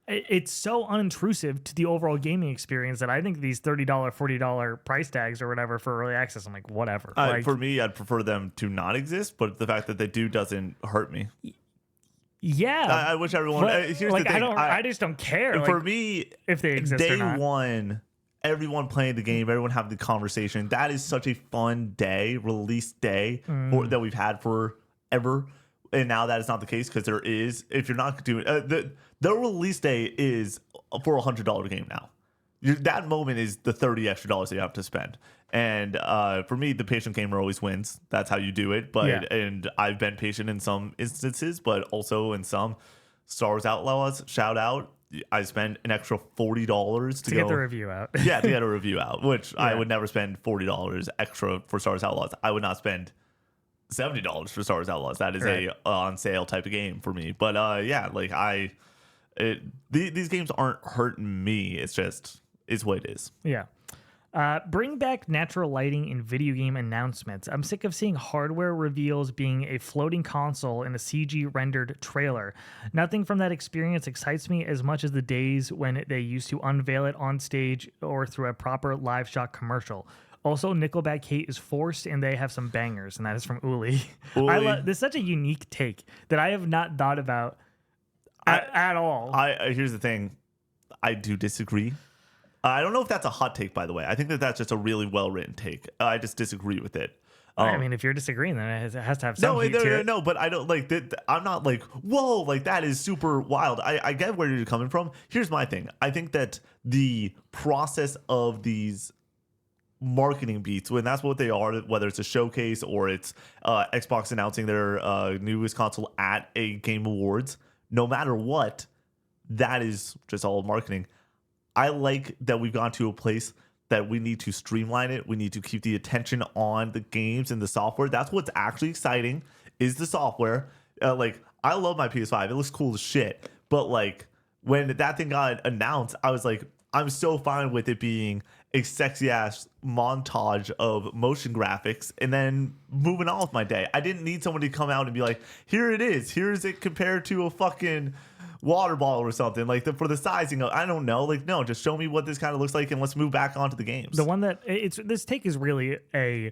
It's so unintrusive to the overall gaming experience that I think these $30, $40 price tags or whatever for early access, I'm like, whatever. For me, I'd prefer them to not exist, but the fact that they do doesn't hurt me. Yeah, I wish everyone. Here's like the thing. I just don't care. For like, me, if they exist day or not. one, everyone playing the game, everyone having the conversation. That is such a fun day, release day that we've had forever. And now that is not the case because there is. If you're not doing the release day is for $100 game now. That moment is the $30 extra that you have to spend. And for me, the patient gamer always wins. That's how you do it. But and I've been patient in some instances, but also in some. Star Wars Outlaws, shout out. I spent an extra $40 to get the review out. Yeah, to get a review out, which I would never spend $40 extra for Star Wars Outlaws. I would not spend $70 for Star Wars Outlaws. That is a on sale type of game for me. But these games aren't hurting me. It's just what it is. Yeah. Bring back natural lighting in video game announcements. I'm sick of seeing hardware reveals being a floating console in a CG rendered trailer. Nothing from that experience excites me as much as the days when they used to unveil it on stage or through a proper live shot commercial. Also, Nickelback hate is forced, and they have some bangers, and that is from Uli. This is such a unique take that I have not thought about at all. Here's the thing. I do disagree. I don't know if that's a hot take, by the way. I think that's just a really well-written take. I just disagree with it. I mean, if you're disagreeing, then it has to have some heat to it. No, but I don't like that. I'm not like, whoa, like that is super wild. I get where you're coming from. Here's my thing. I think that the process of these marketing beats, when that's what they are, whether it's a showcase or it's Xbox announcing their newest console at a Game Awards, no matter what, that is just all marketing. I like that we've gone to a place that we need to streamline it. We need to keep the attention on the games and the software. That's what's actually exciting is the software. I love my PS5. It looks cool as shit. But like when that thing got announced, I was like, I'm so fine with it being a sexy ass montage of motion graphics and then moving on with my day. I didn't need someone to come out and be like, here it is. Here's it compared to a fucking water bottle or something for the sizing of, I don't know, like, no, just show me what this kind of looks like and let's move back onto the games. The one that this take is really a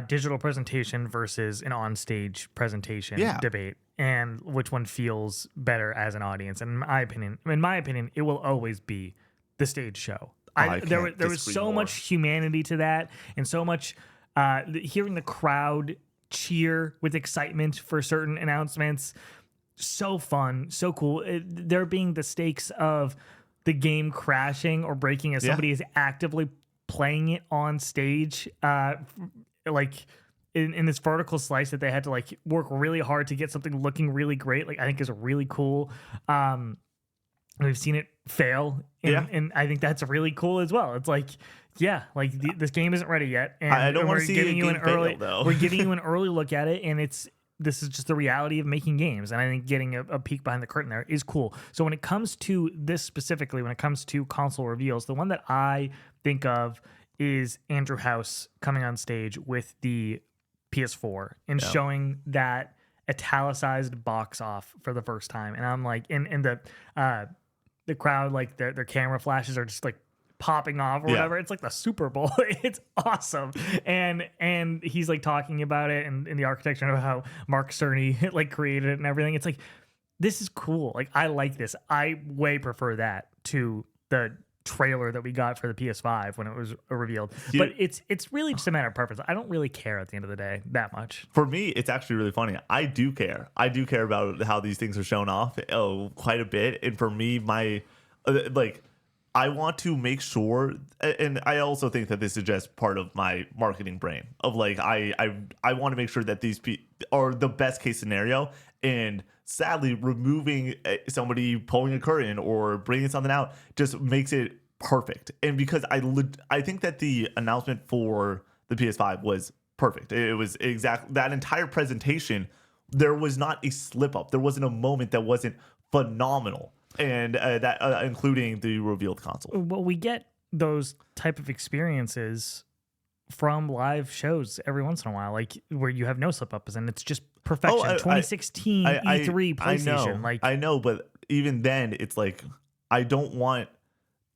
digital presentation versus an on-stage presentation debate, and which one feels better as an audience. And in my opinion, it will always be the stage show. There was so much humanity to that, and so much hearing the crowd cheer with excitement for certain announcements. So fun, so cool. There being the stakes of the game crashing or breaking as somebody is actively playing it on stage, like in this vertical slice that they had to like work really hard to get something looking really great. Like I think is really cool. We've seen it fail, and I think that's really cool as well. It's like, this game isn't ready yet, and I don't want to see giving you an early. Though. We're giving you an early look at it, and this is just the reality of making games. And I think getting a peek behind the curtain there is cool. So when it comes to this specifically, when it comes to console reveals, the one that I think of is Andrew House coming on stage with the PS4 and showing that italicized box off for the first time. And I'm like, and the crowd, like their camera flashes are just like popping off or whatever. It's like the Super Bowl. It's awesome. And he's like talking about it and in the architecture of how Mark Cerny like created it and everything. It's like, this is cool. Like, I like this. I way prefer that to the trailer that we got for the PS5 when it was revealed. But it's really just a matter of preference. I don't really care at the end of the day that much. For me, it's actually really funny. I do care. I do care about how these things are shown off quite a bit. And for me, my I want to make sure, and I also think that this is just part of my marketing brain of like, I want to make sure that these are the best case scenario. And sadly, removing somebody pulling a curtain or bringing something out just makes it perfect. And because I think that the announcement for the PS5 was perfect. It was exact that entire presentation. There was not a slip up. There wasn't a moment that wasn't phenomenal. And that including the revealed console. Well, we get those type of experiences from live shows every once in a while, like where you have no slip ups and it's just perfection. 2016 E3 PlayStation. I know, but even then, it's like I don't want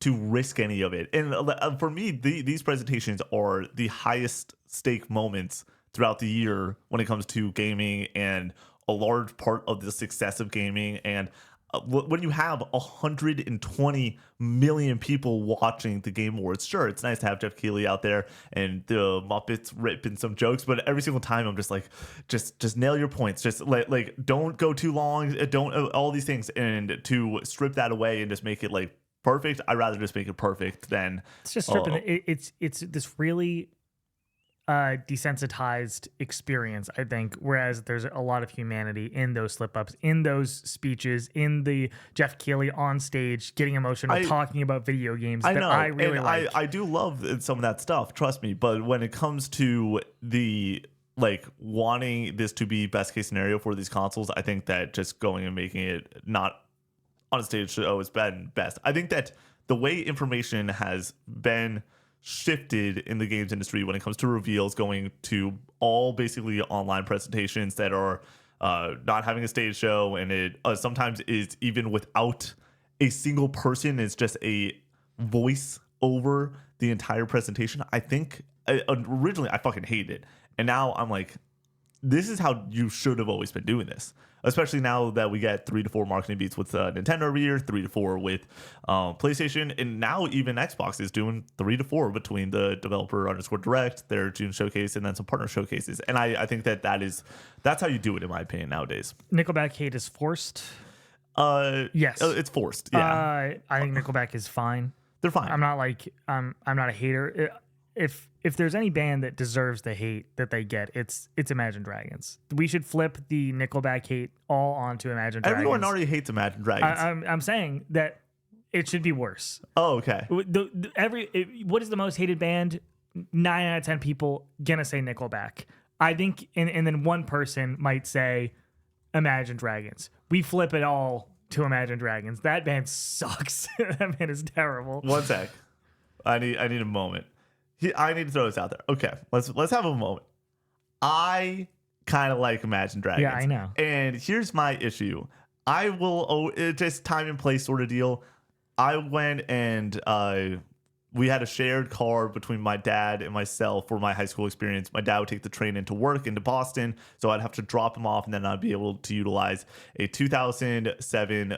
to risk any of it. And for me, these presentations are the highest stake moments throughout the year when it comes to gaming and a large part of the success of gaming. And when you have 120 million people watching the Game Awards, sure, it's nice to have Jeff Keighley out there and the Muppets ripping some jokes, but every single time I'm just like, just nail your points, just like don't go too long, don't all these things, and to strip that away and just make it like perfect. I'd rather just make it perfect than it's just stripping it's this really desensitized experience, I think, whereas there's a lot of humanity in those slip-ups, in those speeches, in the Jeff Keighley on stage getting emotional, talking about video games. I really like. I do love some of that stuff, trust me, but when it comes to the like wanting this to be best case scenario for these consoles, I think that just going and making it not on a stage show has been best. I think that the way information has been shifted in the games industry when it comes to reveals, going to all basically online presentations that are not having a stage show, and it sometimes is even without a single person. It's just a voice over the entire presentation. I think originally I fucking hated it, and now I'm like, this is how you should have always been doing this. Especially now that we get 3 to 4 marketing beats with Nintendo every year, 3 to 4 with PlayStation, and now even Xbox is doing 3 to 4 between the developer_direct, their June showcase, and then some partner showcases. And I think that's how you do it, in my opinion, nowadays. Nickelback hate is forced. Yes, it's forced. Yeah, I think Nickelback is fine. They're fine. I'm not like I'm not a hater. If there's any band that deserves the hate that they get, it's Imagine Dragons. We should flip the Nickelback hate all onto Imagine Dragons. Everyone already hates Imagine Dragons. I'm saying that it should be worse. Oh, okay. What is the most hated band? 9 out of 10 people gonna say Nickelback. I think, and then one person might say Imagine Dragons. We flip it all to Imagine Dragons. That band sucks. That band is terrible. One sec. I need a moment. I need to throw this out there. Okay, let's have a moment. I kind of like Imagine Dragons. Yeah, I know. And here's my issue. I will it's just time and place sort of deal. I went and we had a shared car between my dad and myself for my high school experience. My dad would take the train into work into Boston, so I'd have to drop him off, and then I'd be able to utilize a 2007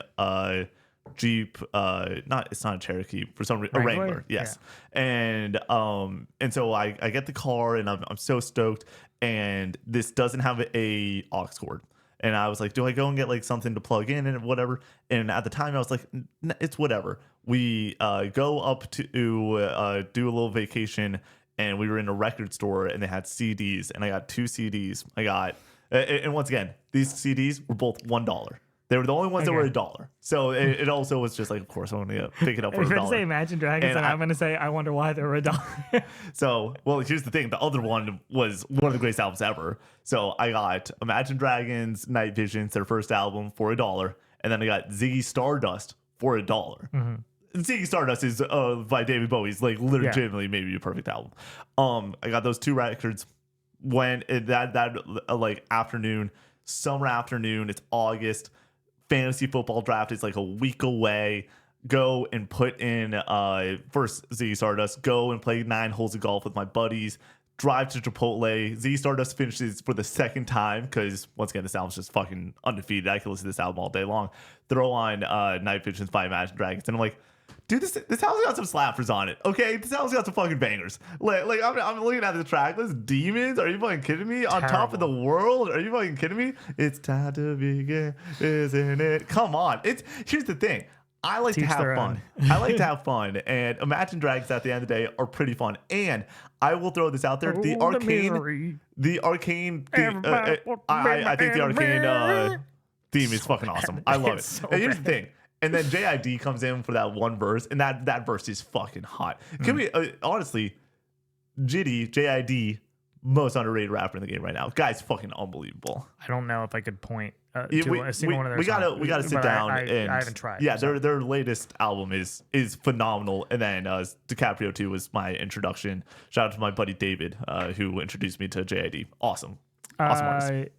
Jeep, it's not a Cherokee for some reason, a Wrangler, yes. Yeah. And so I get the car, and I'm so stoked, and this doesn't have a aux cord. And I was like, do I go and get like something to plug in and whatever? And at the time I was like, it's whatever. We go up to do a little vacation, and we were in a record store, and they had CDs, and I got 2 CDs. And once again, these CDs were both $1. They were the only ones that were $1. So it also was just like, of course, I'm going to pick it up for $1. If you're going to say Imagine Dragons, and I'm going to say, I wonder why they were $1. So, well, here's the thing. The other one was one of the greatest albums ever. So I got Imagine Dragons Night Visions, their first album, for $1. And then I got Ziggy Stardust for $1. Mm-hmm. Ziggy Stardust is by David Bowie's like legitimately maybe a perfect album. I got those 2 records when that like afternoon, summer afternoon. It's August. Fantasy football draft is like a week away. Go and put in first Ziggy Stardust. Go and play 9 holes of golf with my buddies. Drive to Chipotle. Ziggy Stardust finishes for the second time because once again, this album's just fucking undefeated. I can listen to this album all day long. Throw on Night Visions by Imagine Dragons, and I'm like, dude, this album's got some slappers on it. Okay, this album's got some fucking bangers. Like I'm looking at the track list. Demons? Are you fucking kidding me? On top of the world? Are you fucking kidding me? It's time to begin, isn't it? Come on. Here's the thing. I like to have fun. I like to have fun, and Imagine Dragons at the end of the day are pretty fun. And I will throw this out there: the arcane theme. I think the arcane theme is fucking awesome. I love it. So and here's the thing. And then JID comes in for that one verse, and that verse is fucking hot. Can we honestly, JID, most underrated rapper in the game right now. Guy's fucking unbelievable. I don't know if I could point to a single one of their songs. We gotta sit down. I haven't tried. Yeah, so. their latest album is phenomenal. And then DiCaprio 2 was my introduction. Shout out to my buddy David, who introduced me to JID. Awesome artist.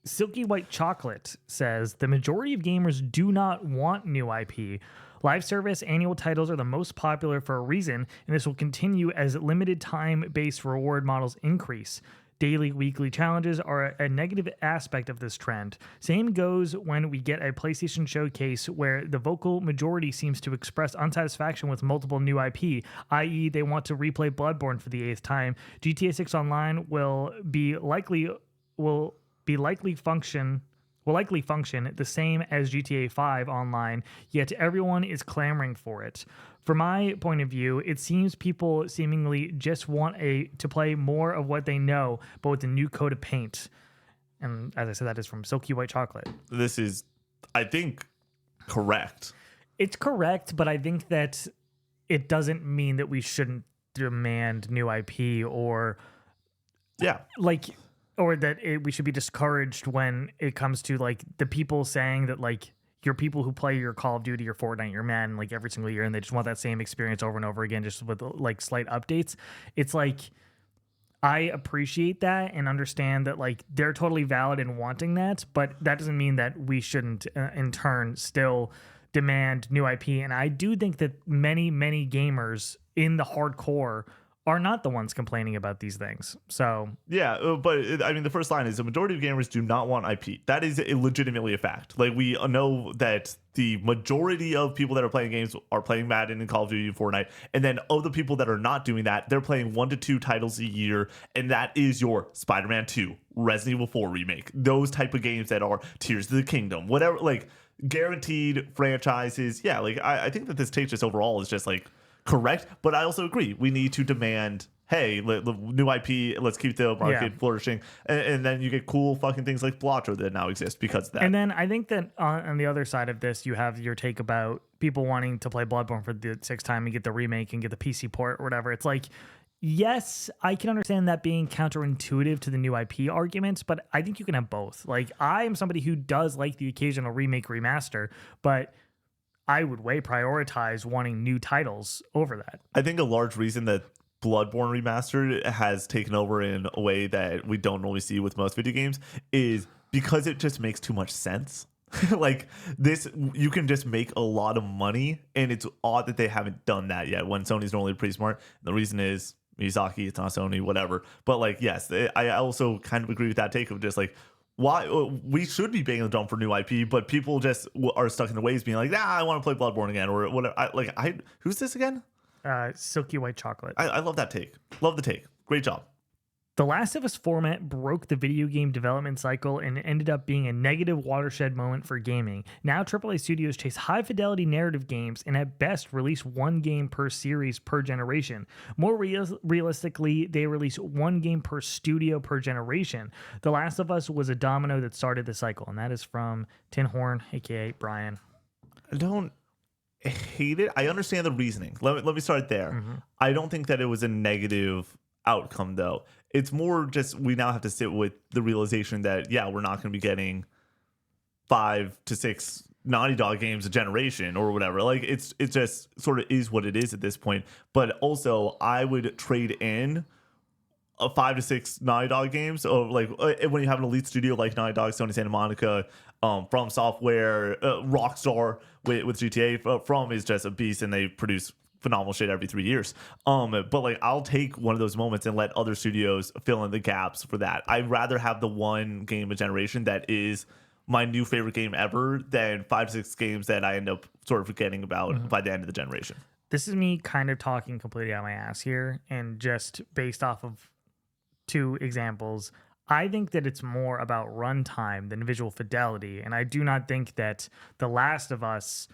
Silky White Chocolate says the majority of gamers do not want new IP. Live service annual titles are the most popular for a reason, and this will continue as limited time-based reward models increase. daily, weekly challenges are a negative aspect of this trend. Same goes when we get a PlayStation showcase where the vocal majority seems to express unsatisfaction with multiple new IP, i.e. they want to replay Bloodborne for the 8th time. GTA 6 Online will likely function the same as GTA 5 Online, yet everyone is clamoring for it. From my point of view, it seems people seemingly just want to play more of what they know, but with a new coat of paint. And as I said, that is from Silky White Chocolate. This is, I think, correct. It's correct, but I think that it doesn't mean that we shouldn't demand new IP or or that we should be discouraged when it comes to like the people saying that like your people who play your Call of Duty or Fortnite, your Madden, like every single year, and they just want that same experience over and over again, just with like slight updates. It's like, I appreciate that and understand that like they're totally valid in wanting that, but that doesn't mean that we shouldn't in turn still demand new IP. And I do think that many gamers in the hardcore are not the ones complaining about these things. So yeah, but I mean, the first line is the majority of gamers do not want IP. That is legitimately a fact. Like, we know that the majority of people that are playing games are playing Madden and Call of Duty and Fortnite, and then of the people that are not doing that, they're playing 1 to 2 titles a year, and that is your Spider-Man 2, Resident Evil 4 remake, those type of games that are Tears of the Kingdom, whatever, like guaranteed franchises. Yeah, like I think that this take just overall is just like correct, but I also agree we need to demand, hey, new IP, let's keep the market flourishing, and then you get cool fucking things like Blotto that now exist because of that. And then I think that on the other side of this, you have your take about people wanting to play Bloodborne for the 6th time and get the remake and get the PC port or whatever. It's like, yes, I can understand that being counterintuitive to the new IP arguments, but I think you can have both. Like, I am somebody who does like the occasional remake remaster, but I would way prioritize wanting new titles over that. I think a large reason that Bloodborne Remastered has taken over in a way that we don't normally see with most video games is because it just makes too much sense. Like, this, you can just make a lot of money, and it's odd that they haven't done that yet when Sony's normally pretty smart. The reason is Miyazaki, it's not Sony, whatever. But like, yes, I also kind of agree with that take of just like, why we should be banging the drum for new IP, but people just are stuck in the ways being like, I want to play Bloodborne again or whatever. Who's this again? Silky White Chocolate. I love that take. Love the take. Great job. The Last of Us format broke the video game development cycle and ended up being a negative watershed moment for gaming. Now AAA studios chase high-fidelity narrative games and at best release 1 game per series per generation. More realistically, they release 1 game per studio per generation. The Last of Us was a domino that started the cycle, and that is from Tin Horn, a.k.a. Brian. I don't hate it. I understand the reasoning. Let me start there. Mm-hmm. I don't think that it was a negative outcome, though. It's more just we now have to sit with the realization that, we're not going to be getting 5 to 6 Naughty Dog games a generation or whatever. Like, it just sort of is what it is at this point. But also, I would trade in 5 to 6 Naughty Dog games, or like when you have an elite studio like Naughty Dog, Sony Santa Monica, From Software, Rockstar with GTA. From is just a beast, and they produce phenomenal shit every 3 years. But like, I'll take one of those moments and let other studios fill in the gaps for that. I'd rather have the 1 game a generation that is my new favorite game ever than 5 to 6 games that I end up sort of forgetting about by the end of the generation. This is me kind of talking completely out my ass here, and just based off of 2 examples, I think that it's more about runtime than visual fidelity, and I do not think that The Last of Us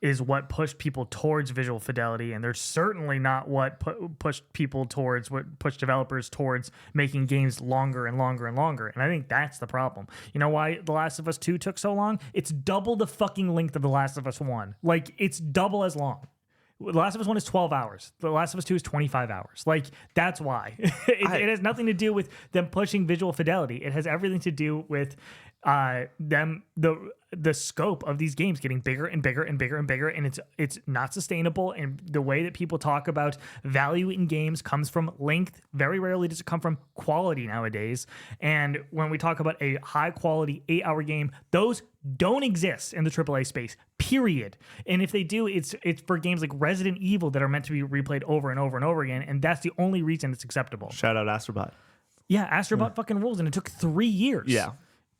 is what pushed people towards visual fidelity, and they're certainly not what pushed developers towards making games longer and longer and longer. And I think that's the problem. You know why The Last of Us 2 took so long? It's double the fucking length of The Last of Us 1. Like, it's double as long. The Last of Us 1 is 12 hours. The Last of Us 2 is 25 hours. Like, that's why. It has nothing to do with them pushing visual fidelity. It has everything to do with the scope of these games getting bigger and bigger and bigger and bigger, and it's not sustainable. And the way that people talk about value in games comes from length. Very rarely does it come from quality nowadays. And when we talk about a high quality 8-hour game, those don't exist in the AAA space, period. And if they do, it's for games like Resident Evil that are meant to be replayed over and over and over again, and that's the only reason it's acceptable. Shout out Astrobot. Yeah, Astrobot fucking rules, and it took 3 years. Yeah.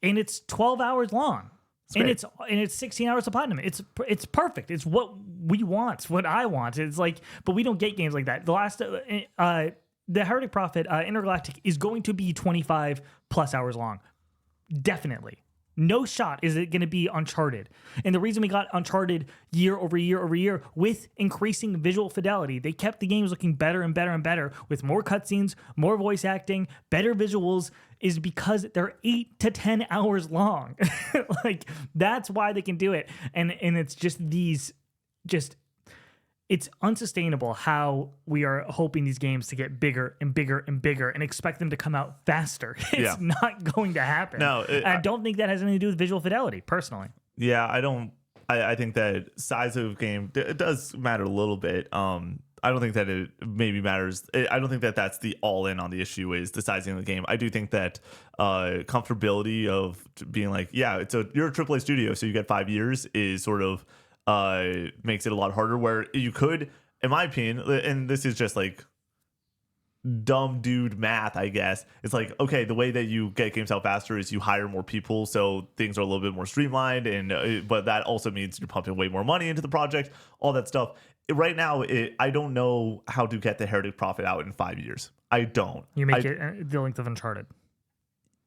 And it's 12 hours long. And it's 16 hours to platinum. It's perfect. It's what we want. It's what I want. It's like, but we don't get games like that. The last the Heretic Prophet Intergalactic is going to be 25 plus hours long. Definitely. No shot is it going to be Uncharted. And the reason we got Uncharted year over year over year with increasing visual fidelity, they kept the games looking better and better and better with more cutscenes, more voice acting, better visuals, is because they're 8 to 10 hours long. Like, that's why they can do it. And it's just it's unsustainable how we are hoping these games to get bigger and bigger and bigger and expect them to come out faster. It's not going to happen. No, I don't think that has anything to do with visual fidelity, personally. Yeah, I don't. I think that size of game it does matter a little bit. I don't think that it maybe matters. I don't think that that's the all in on the issue is the sizing of the game. I do think that comfortability of being like, yeah, you're a AAA studio, so you get 5 years is sort of makes it a lot harder. Where you could, in my opinion, and this is just like dumb dude math, I guess. It's like, okay, the way that you get games out faster is you hire more people, so things are a little bit more streamlined, and but that also means you're pumping way more money into the project, all that stuff. Right now, I don't know how to get the Heretic Prophet out in 5 years. I don't. You make it the length of Uncharted.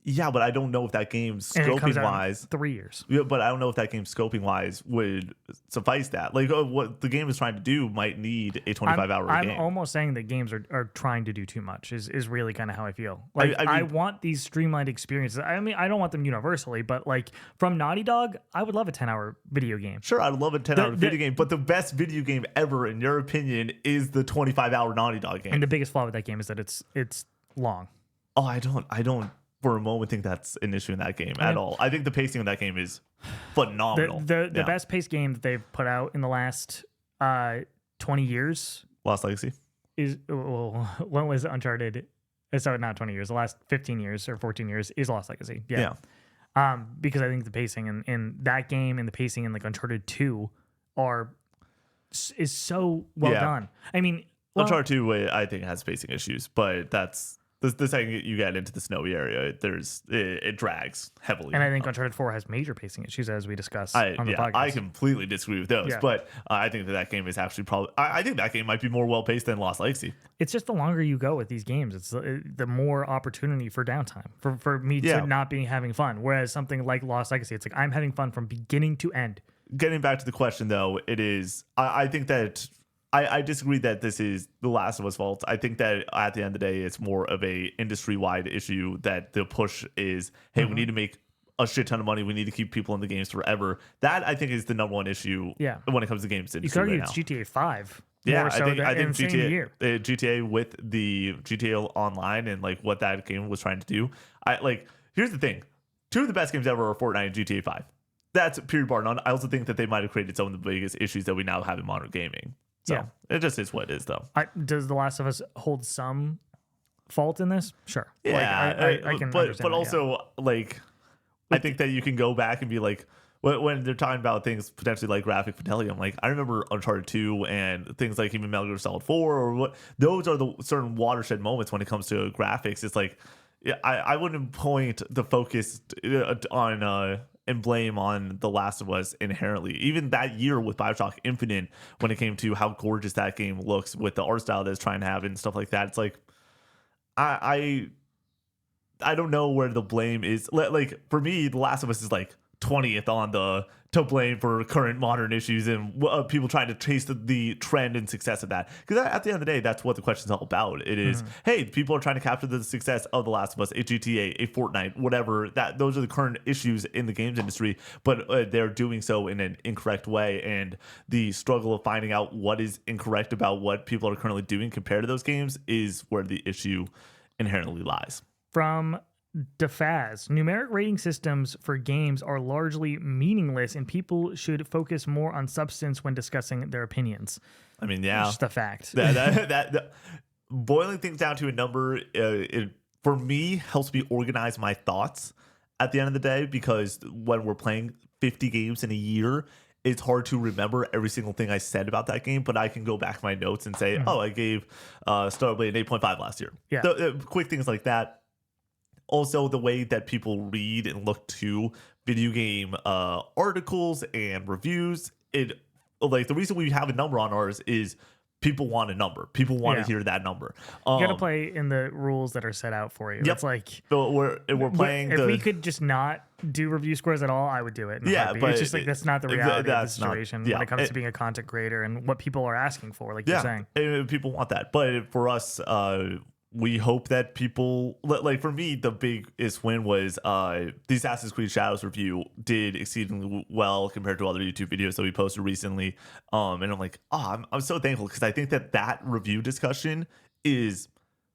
Yeah, but I don't know if that game scoping wise 3 years. Yeah, but I don't know if that game scoping wise would suffice that. Like what the game is trying to do might need a 25-hour game. I'm almost saying that games are trying to do too much. Is really kind of how I feel. Like I want these streamlined experiences. I mean, I don't want them universally, but like from Naughty Dog, I would love a 10-hour video game. Sure, I'd love a 10-hour video game, but the best video game ever, in your opinion, is the 25-hour Naughty Dog game. And the biggest flaw with that game is that it's long. Oh, I don't for a moment think that's an issue in that game at all. I think the pacing of that game is phenomenal. The best paced game that they've put out in the last 20 years. Lost Legacy? When was Uncharted? So not 20 years. The last 15 years or 14 years is Lost Legacy. Yeah. Because I think the pacing in that game and the pacing in like Uncharted 2 is so well done. I mean, Uncharted 2 I think has pacing issues, but that's the second you get into the snowy area, it drags heavily. And I think Uncharted 4 has major pacing issues, as we discussed on the podcast. I completely disagree with those, but I think that game is actually probably. I think that game might be more well paced than Lost Legacy. It's just the longer you go with these games, it's the more opportunity for downtime for me to not be having fun. Whereas something like Lost Legacy, it's like I'm having fun from beginning to end. Getting back to the question, though, it is. I think that. I disagree that this is The Last of Us fault. I think that at the end of the day, it's more of a industry-wide issue that the push is, hey, we need to make a shit ton of money. We need to keep people in the games forever. That, I think, is the number one issue when it comes to games industry. You could argue it's GTA 5. Yeah, I think GTA with the GTA Online and like what that game was trying to do. Here's the thing. 2 of the best games ever are Fortnite and GTA 5. That's period bar none. I also think that they might have created some of the biggest issues that we now have in modern gaming. So it just is what it is, though. Does The Last of Us hold some fault in this? Sure. Yeah, I can understand. But also, I think that you can go back and be like, when they're talking about things potentially like graphic fidelity, I'm like, I remember Uncharted 2 and things like even Metal Gear Solid 4 or what. Those are the certain watershed moments when it comes to graphics. It's like, I wouldn't point the focus on and blame on The Last of Us inherently. Even that year with BioShock Infinite, when it came to how gorgeous that game looks with the art style that it's trying to have and stuff like that, it's like I don't know where the blame is. Like for me, The Last of Us is like 20th on to blame for current modern issues and people trying to chase the trend and success of that. Because at the end of the day, that's what the question is all about. It is, hey, people are trying to capture the success of The Last of Us, a GTA, a Fortnite, whatever. Those are the current issues in the games industry, but they're doing so in an incorrect way. And the struggle of finding out what is incorrect about what people are currently doing compared to those games is where the issue inherently lies. From DeFaz, numeric rating systems for games are largely meaningless and people should focus more on substance when discussing their opinions. I mean, yeah. It's just a fact. that boiling things down to a number, it, for me, helps me organize my thoughts at the end of the day, because when we're playing 50 games in a year, it's hard to remember every single thing I said about that game, but I can go back my notes and say, I gave Starblade an 8.5 last year. Yeah. Quick things like that. also the way that people read and look to video game articles and reviews. It like the reason we have a number on ours is people want a number. People want to hear that number. You got to play in the rules that are set out for you. Yep. It's like so we're playing. If we could just not do review scores at all, I would do it. But it's just like that's not the reality of the situation when it comes to being a content creator and what people are asking for. Like you're saying, people want that. But for us, we hope that people like. For me, the biggest win was the Assassin's Creed Shadows review did exceedingly well compared to other YouTube videos that we posted recently. And I'm like, I'm so thankful because I think that review discussion is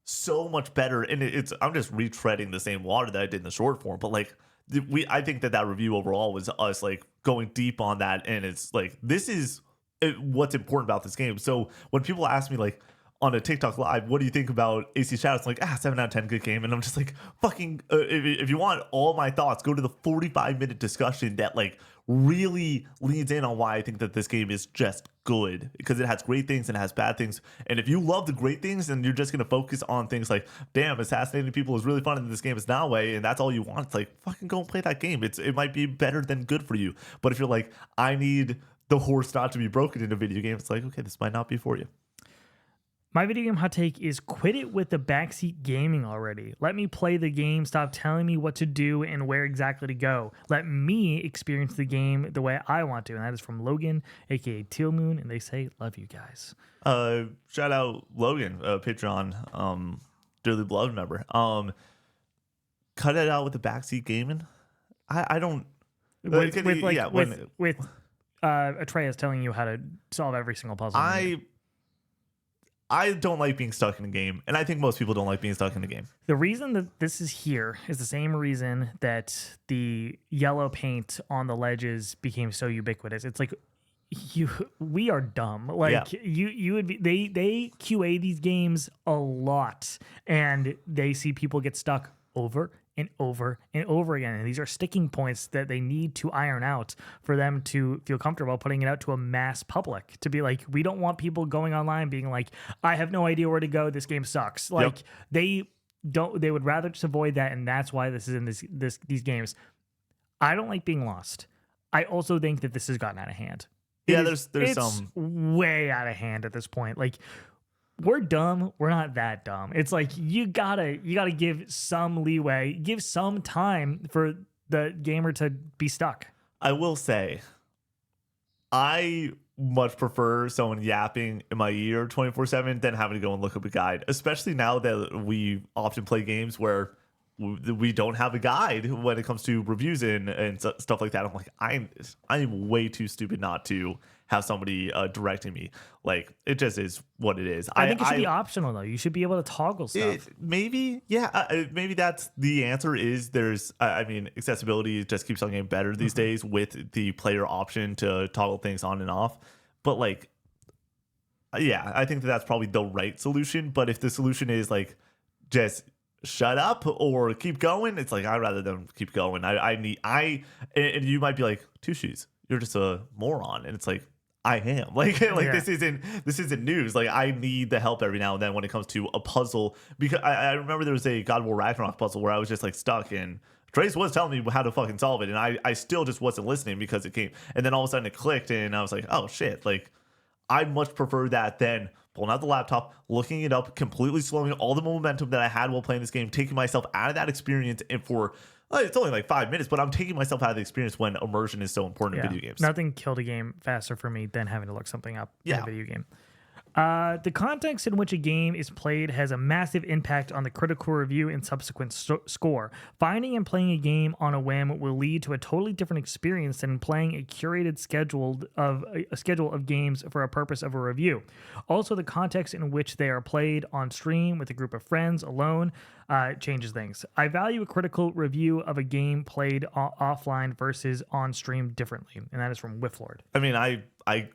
so much better. And I'm just retreading the same water that I did in the short form, but like. I think that review overall was us like going deep on that, and it's like this is what's important about this game. So when people ask me like on a TikTok live, what do you think about AC Shadows? I'm like 7 out of 10, good game, and I'm just like fucking. If you want all my thoughts, go to the 45-minute discussion that like really leans in on why I think that this game is just good, because it has great things and it has bad things. And if you love the great things and you're just going to focus on things like, damn, assassinating people is really fun and this game is that way, and that's all you want, it's like, fucking go and play that game. It might be better than good for you. But if you're like, I need the horse not to be broken in a video game, it's like, okay, this might not be for you. My video game hot take is quit it with the backseat gaming already. Let me play the game. Stop telling me what to do and where exactly to go. Let me experience the game the way I want to. And that is from Logan, aka Teal Moon. And they say, love you guys. Shout out Logan, Patreon, dearly beloved member. Cut it out with the backseat gaming. I don't. With Atreus telling you how to solve every single puzzle. I don't like being stuck in a game, and I think most people don't like being stuck in a game. The reason that this is here is the same reason that the yellow paint on the ledges became so ubiquitous. It's like we are dumb. Like you would be. They QA these games a lot, and they see people get stuck over and over and over again. And these are sticking points that they need to iron out for them to feel comfortable putting it out to a mass public, to be like, we don't want people going online being like, I have no idea where to go. This game sucks. Like they would rather just avoid that. And that's why this is in these games. I don't like being lost. I also think that this has gotten out of hand. There's it's way out of hand at this point. Like, we're dumb. We're not that dumb. It's like you gotta give some leeway, give some time for the gamer to be stuck. I will say, I much prefer someone yapping in my ear 24/7 than having to go and look up a guide. Especially now that we often play games where we don't have a guide when it comes to reviews and stuff like that. I'm like, I'm way too stupid not to have somebody directing me. Like, it just is what it is. I think it should be optional though. You should be able to toggle stuff. Maybe that's the answer. Is there's accessibility just keeps on getting better these days with the player option to toggle things on and off. But like, I think that's probably the right solution. But if the solution is like just shut up or keep going, it's like, I'd rather them keep going. And you might be like, Two Shoes, you're just a moron, and it's like, I am this isn't news. Like, I need the help every now and then when it comes to a puzzle, because I remember there was a God of War Ragnarok puzzle where I was just like stuck, and Trace was telling me how to fucking solve it, and I still just wasn't listening because it came, and then all of a sudden it clicked, and I was like, oh shit. Like, I much prefer that than pulling out the laptop, looking it up, completely slowing all the momentum that I had while playing this game, taking myself out of that experience. And for it's only like 5 minutes, but I'm taking myself out of the experience when immersion is so important in video games. Nothing killed a game faster for me than having to look something up in a video game. The context in which a game is played has a massive impact on the critical review and subsequent score. Finding and playing a game on a whim will lead to a totally different experience than playing a curated schedule of games for a purpose of a review. Also, the context in which they are played on stream with a group of friends, alone, changes things. I value a critical review of a game played offline versus on stream differently, and that is from Whifflord. I mean, I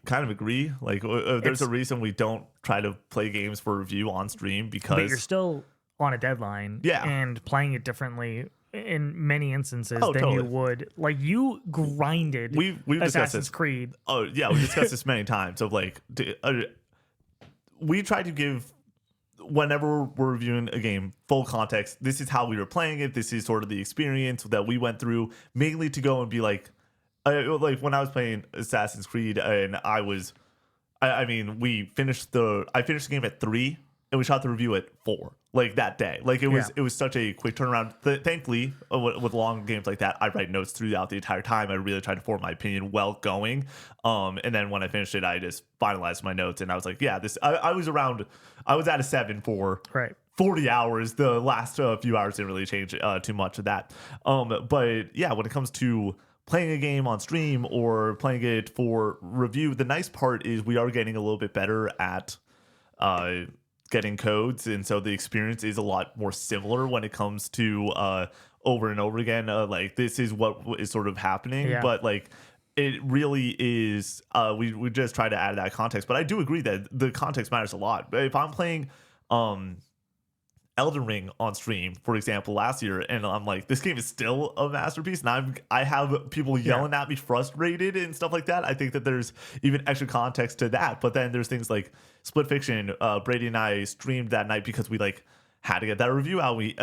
kind of agree. Like, there's a reason we don't try to play games for review on stream, because but you're still on a deadline, and playing it differently in many instances than you would. Like, you grinded. We've Assassin's Creed. Oh yeah, we discussed this many times. Of like, we try to give whenever we're reviewing a game, full context, this is how we were playing it. This is sort of the experience that we went through, mainly to go and be like when I was playing Assassin's Creed and I finished the game at 3 and we shot the review at 4, like that day. Like it was such a quick turnaround. Thankfully, with long games like that, I write notes throughout the entire time. I really tried to form my opinion while going. And then when I finished it, I just finalized my notes and I was like, yeah, I was at a 7 for 40 hours. The last few hours didn't really change too much of that. But yeah, when it comes to playing a game on stream or playing it for review, the nice part is we are getting a little bit better at getting codes, and so the experience is a lot more similar when it comes to over and over again. Like this is what is sort of happening, but like it really is. We just try to add that context, but I do agree that the context matters a lot. If I'm playing Elden Ring on stream, for example, last year, and I'm like, this game is still a masterpiece, and I have people yelling at me frustrated and stuff like that. I think that there's even extra context to that. But then there's things like Split Fiction. Brady and I streamed that night because we had to get that review out. We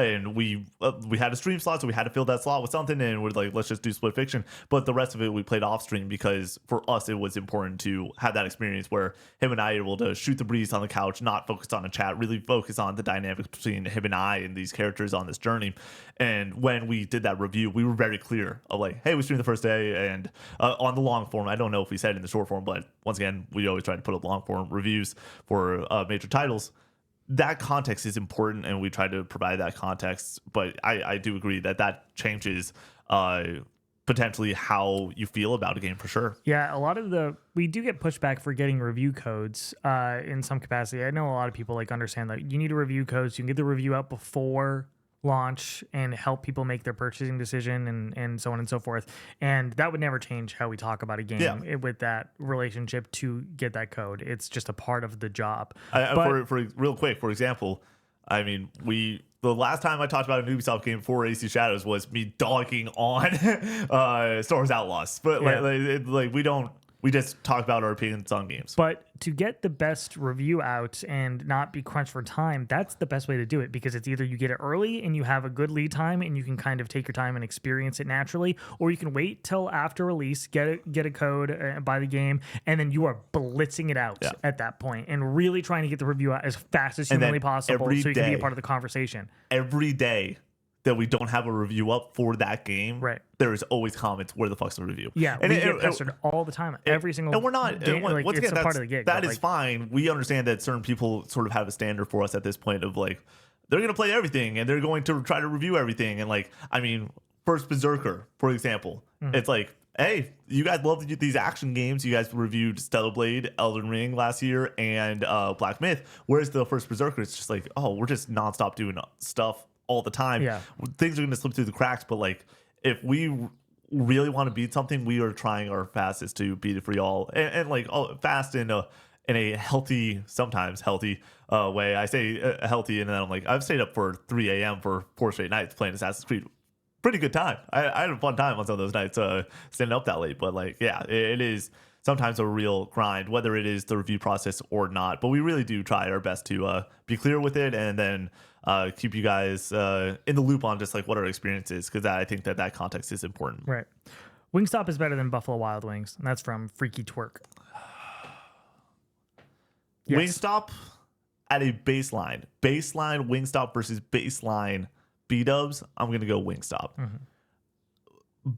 had a stream slot, so we had to fill that slot with something, and we're like, let's just do Split Fiction. But the rest of it we played off stream because for us it was important to have that experience where him and I are able to shoot the breeze on the couch, not focus on a chat, really focus on the dynamics between him and I and these characters on this journey. And when we did that review, we were very clear of like, hey, we streamed the first day, and on the long form, I don't know if we said it in the short form, but once again, we always try to put up long form reviews for major titles. That context is important, and we try to provide that context. But I do agree that changes potentially how you feel about a game for sure. Yeah, we do get pushback for getting review codes in some capacity. I know a lot of people understand that you need a review code, so you can get the review out before launch and help people make their purchasing decision and so on and so forth. And that would never change how we talk about a game with that relationship to get that code. It's just a part of the job. For real quick, for example, I mean, the last time I talked about an Ubisoft game for AC Shadows was me dogging on Star Wars Outlaws. But we just talk about our opinions on games. But to get the best review out and not be crunched for time, that's the best way to do it, because it's either you get it early and you have a good lead time and you can kind of take your time and experience it naturally, or you can wait till after release, get a code, buy the game, and then you are blitzing it out at that point and really trying to get the review out as fast as humanly possible so you can be a part of the conversation. Every day that we don't have a review up for that game, there is always comments, where the fuck's the review? Yeah, and we get pestered all the time, every single and we're not game, once again, it's a part of the gig. That is fine. We understand that certain people sort of have a standard for us at this point of like, they're going to play everything and they're going to try to review everything. And like, I mean, first Berserker, for example, it's like, hey, you guys love these action games. You guys reviewed Stellar Blade, Elden Ring last year, and Black Myth. Whereas the first Berserker, it's just like, oh, we're just nonstop doing stuff all the time. Things are going to slip through the cracks, but like, if we really want to beat something, we are trying our fastest to beat it for y'all, and like fast in a healthy, sometimes healthy way. I say healthy, and then I'm like, I've stayed up for 3 a.m. for 4 straight nights playing Assassin's Creed. Pretty good time. I had a fun time on some of those nights staying up that late, but like, yeah, it is sometimes a real grind, whether it is the review process or not. But we really do try our best to be clear with it, and then keep you guys in the loop on just like what our experience is, because I think that context is important. Right. Wingstop is better than Buffalo Wild Wings, and that's from Freaky Twerk. Yes. Wingstop at a baseline Wingstop versus baseline B-Dubs, I'm gonna go Wingstop.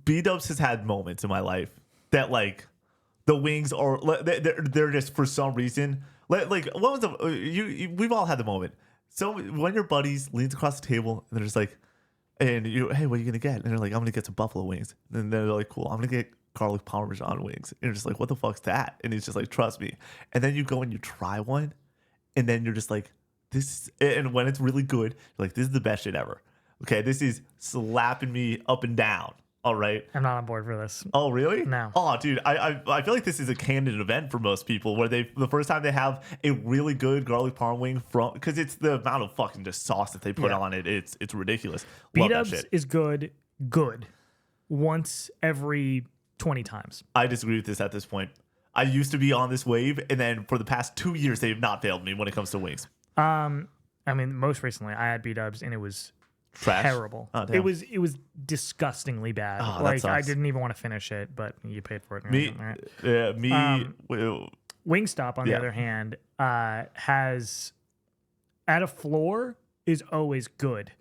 B-Dubs has had moments in my life that like the wings are they're just for some reason like what was we've all had the moment. So when your buddies leans across the table and they're just like, and you, hey, what are you gonna get? And they're like, I'm gonna get some buffalo wings. And they're like, cool, I'm gonna get garlic parmesan wings. And you're just like, what the fuck's that? And he's just like, trust me. And then you go and you try one, and then you're just like, this. And when it's really good, you're like, this is the best shit ever. Okay, this is slapping me up and down. All right. I'm not on board for this. Oh, really? No. Oh, dude, I feel like this is a candid event for most people, where the first time they have a really good garlic parm wing from, because it's the amount of fucking just sauce that they put on it. It's ridiculous. Love that shit. Is good once every 20 times. I disagree with this at this point. I used to be on this wave, and then for the past 2 years, they have not failed me when it comes to wings. I mean, most recently I had B-dubs and it was Trash. terrible. Oh, it was disgustingly bad. Oh, like I didn't even want to finish it, but you paid for it. Wingstop, on the other hand, has at a floor is always good.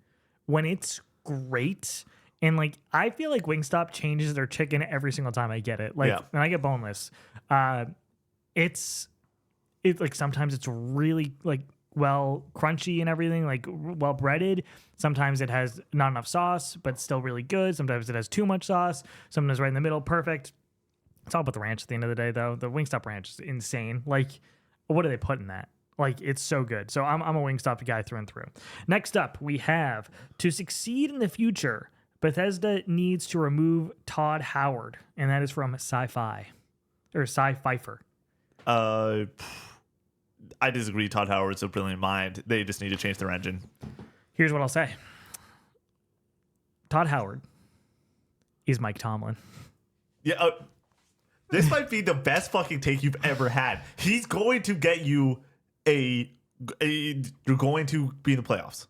When it's great, and like I feel like Wingstop changes their chicken every single time I get it. Like, and I get boneless. It's like sometimes it's really like well crunchy and everything, like well breaded. Sometimes it has not enough sauce, but still really good. Sometimes it has too much sauce. Sometimes right in the middle, perfect. It's all about the ranch at the end of the day, though. The Wingstop ranch is insane. Like, what do they put in that? Like, it's so good. So I'm a Wingstop guy through and through. Next up, we have, to succeed in the future, Bethesda needs to remove Todd Howard. And that is from Sci-Fi. Or Sci-Fifer. I disagree. Todd Howard's a brilliant mind. They just need to change their engine. Here's what I'll say. Todd Howard is Mike Tomlin. Yeah, this might be the best fucking take you've ever had. He's going to get you you're going to be in the playoffs.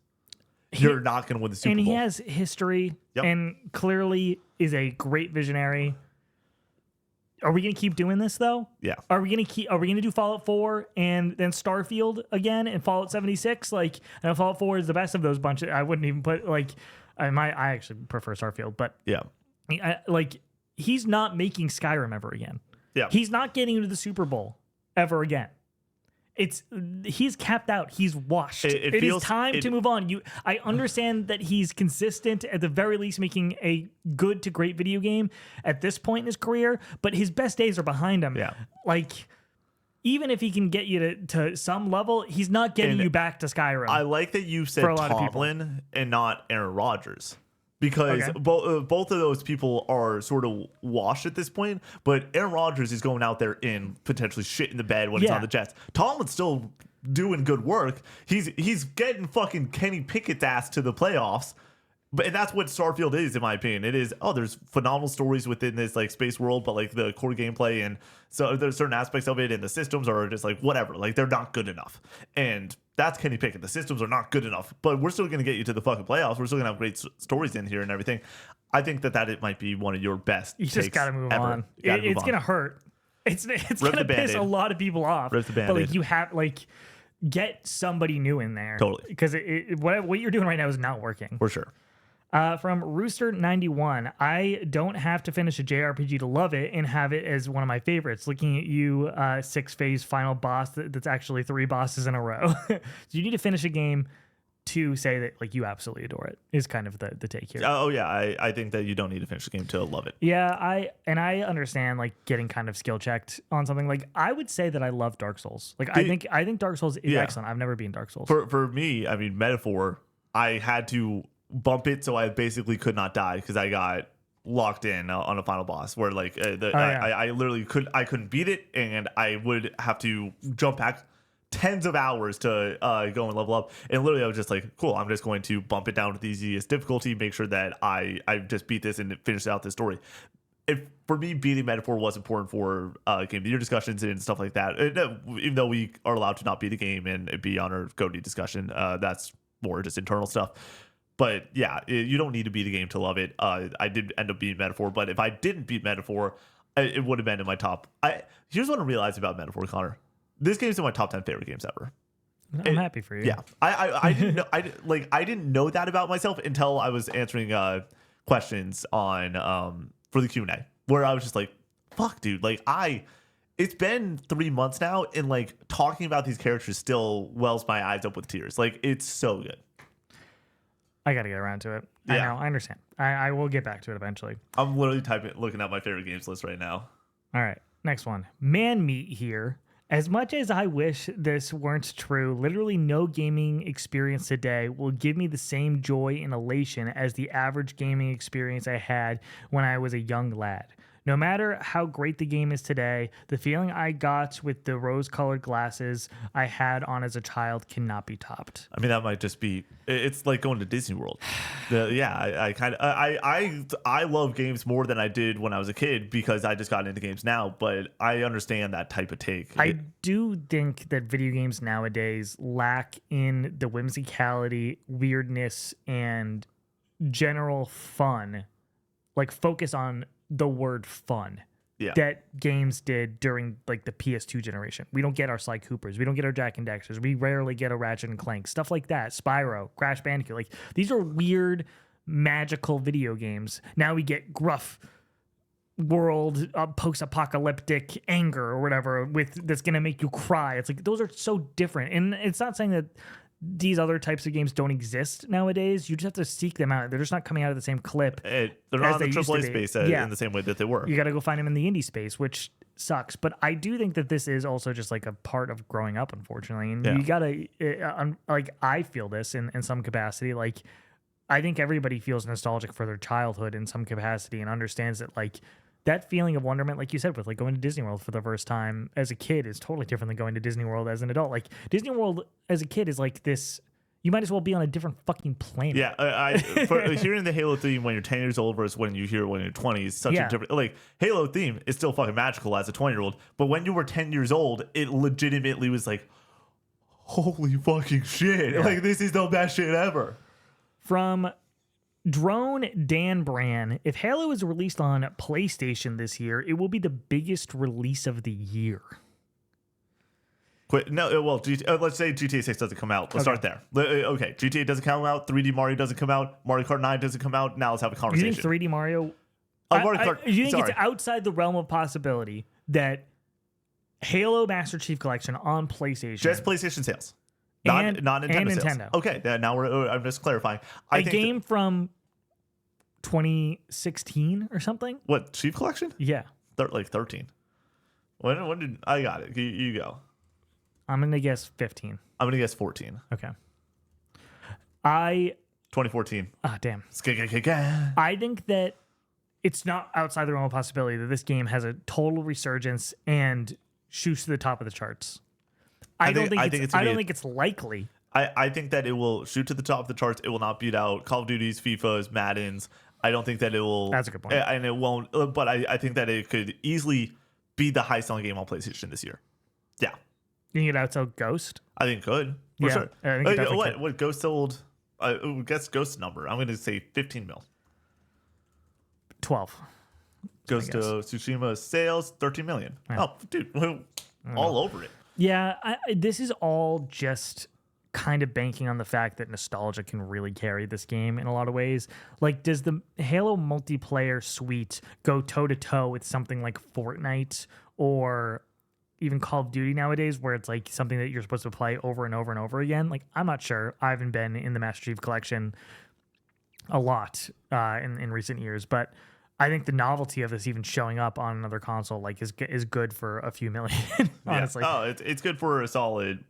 You're not going to win the Super Bowl. And he has history and clearly is a great visionary. Are we going to keep doing this though? Yeah. Are we going to do Fallout 4 and then Starfield again and Fallout 76? Like, I know Fallout 4 is the best of those bunch. I wouldn't even put like I actually prefer Starfield, but yeah. Like he's not making Skyrim ever again. Yeah. He's not getting into the Super Bowl ever again. He's capped out. He's washed. It is time to move on. I understand that he's consistent, at the very least making a good to great video game at this point in his career, but his best days are behind him. Yeah. Like, even if he can get you to some level, he's not getting you back to Skyrim. I like that you said Tomlin and not Aaron Rodgers. Because both of those people are sort of washed at this point, but Aaron Rodgers is going out there in potentially shit in the bed when he's on the Jets. Tomlin's still doing good work. He's getting fucking Kenny Pickett's ass to the playoffs. But that's what Starfield is, in my opinion. It is, there's phenomenal stories within this like space world, but like the core gameplay and so there's certain aspects of it and the systems are just like whatever. Like they're not good enough. And that's Kenny Pickett. The systems are not good enough, but we're still going to get you to the fucking playoffs. We're still going to have great stories in here and everything. I think that it might be one of your best. You just got to move on. It's going to hurt. It's going to piss a lot of people off. Rip the Band-Aid. But like you have get somebody new in there. Totally. Because what you're doing right now is not working. For sure. From Rooster91, I don't have to finish a JRPG to love it and have it as one of my favorites. Looking at you, 6-phase final boss that's actually 3 bosses in a row. So you need to finish a game to say that like you absolutely adore it is kind of the take here. Oh yeah, I think that you don't need to finish the game to love it. Yeah, I understand like getting kind of skill checked on something. Like I would say that I love Dark Souls. Like I think Dark Souls is excellent. I've never beaten Dark Souls. For me, I mean, Metaphor, I had to bump it so I basically could not die because I got locked in on a final boss where like I literally couldn't beat it and I would have to jump back tens of hours to go and level up, and literally I was just like, cool, I'm just going to bump it down to the easiest difficulty, make sure that I just beat this and finish out the story. For me, beating Metaphor was important for Game of the Year discussions and stuff like that. Even though we are allowed to not beat the game and be on our GOTY discussion, that's more just internal stuff. But yeah, you don't need to beat a game to love it. I did end up beating Metaphor, but if I didn't beat Metaphor, it would have been in my top. Here's what I realized about Metaphor, Connor. This game's in my top 10 favorite games ever. I'm happy for you. Yeah, I didn't know. I didn't know that about myself until I was answering questions on for the Q&A, where I was just like, "Fuck, dude!" Like it's been 3 months now, and like talking about these characters still wells my eyes up with tears. Like it's so good. I got to get around to it. Yeah. I know. I understand. I will get back to it eventually. I'm literally looking at my favorite games list right now. All right. Next one. Man Meat here. As much as I wish this weren't true, literally no gaming experience today will give me the same joy and elation as the average gaming experience I had when I was a young lad. No matter how great the game is today, the feeling I got with the rose-colored glasses I had on as a child cannot be topped. I mean, that might just be. It's like going to Disney World. I love games more than I did when I was a kid because I just got into games now. But I understand that type of take. I do think that video games nowadays lack in the whimsicality, weirdness, and general fun. Like focus on the word fun that games did during like the PS2 generation. We don't get our Sly Coopers. We don't get our Jack and Dexters. We rarely get a Ratchet and Clank. Stuff like that. Spyro, Crash Bandicoot. Like these are weird, magical video games. Now we get gruff world, post-apocalyptic anger or whatever that's going to make you cry. It's like those are so different. And it's not saying that these other types of games don't exist nowadays. You just have to seek them out. They're just not coming out of the same clip. They're not in the AAA space in the same way that they were. You got to go find them in the indie space, which sucks. But I do think that this is also just like a part of growing up, unfortunately. And you got to, like, I feel this in some capacity. Like, I think everybody feels nostalgic for their childhood in some capacity and understands that, like, that feeling of wonderment, like you said, with like going to Disney World for the first time as a kid is totally different than going to Disney World as an adult. Like Disney World as a kid is like this, you might as well be on a different fucking planet. Yeah, for hearing the Halo theme when you're 10 years old versus when you hear it when you're 20 is such a different, like Halo theme is still fucking magical as a 20-year-old. But when you were 10 years old, it legitimately was like, holy fucking shit. Yeah. Like this is the best shit ever. From Drone Dan Bran, if Halo is released on PlayStation this year, it will be the biggest release of the year. Let's say GTA 6 doesn't come out. Let's start there. Okay, GTA doesn't come out. 3D Mario doesn't come out. Mario Kart 9 doesn't come out. Now let's have a conversation. You think 3D Mario... you think it's outside the realm of possibility that Halo Master Chief Collection on PlayStation... Just PlayStation sales. Not Nintendo and sales. Nintendo. Okay, now I'm just clarifying. A game from 2016 or something? What, Chief Collection? Yeah. Like 13. When did I got it? You go. I'm going to guess 15. I'm going to guess 14. Okay. 2014. Ah, damn. I think that it's not outside the realm of possibility that this game has a total resurgence and shoots to the top of the charts. I don't think it's likely. I think that it will shoot to the top of the charts. It will not beat out Call of Duty's, FIFA's, Madden's. I don't think that it will. That's a good point. And it won't. But I think that it could easily be the highest selling game on PlayStation this year. Yeah. You think it outsell Ghost? I think it could. For sure. I think it what Ghost sold? Guess Ghost's number. I'm going to say 15 mil. 12. Ghost of Tsushima sales 13 million. Yeah. Oh, dude, all over it. Yeah, this is all just kind of banking on the fact that nostalgia can really carry this game in a lot of ways. Like, does the Halo multiplayer suite go toe-to-toe with something like Fortnite or even Call of Duty nowadays, where it's like something that you're supposed to play over and over and over again? Like, I'm not sure. I haven't been in the Master Chief Collection a lot in recent years, but I think the novelty of this even showing up on another console like is good for a few million. Honestly, it's good for a solid.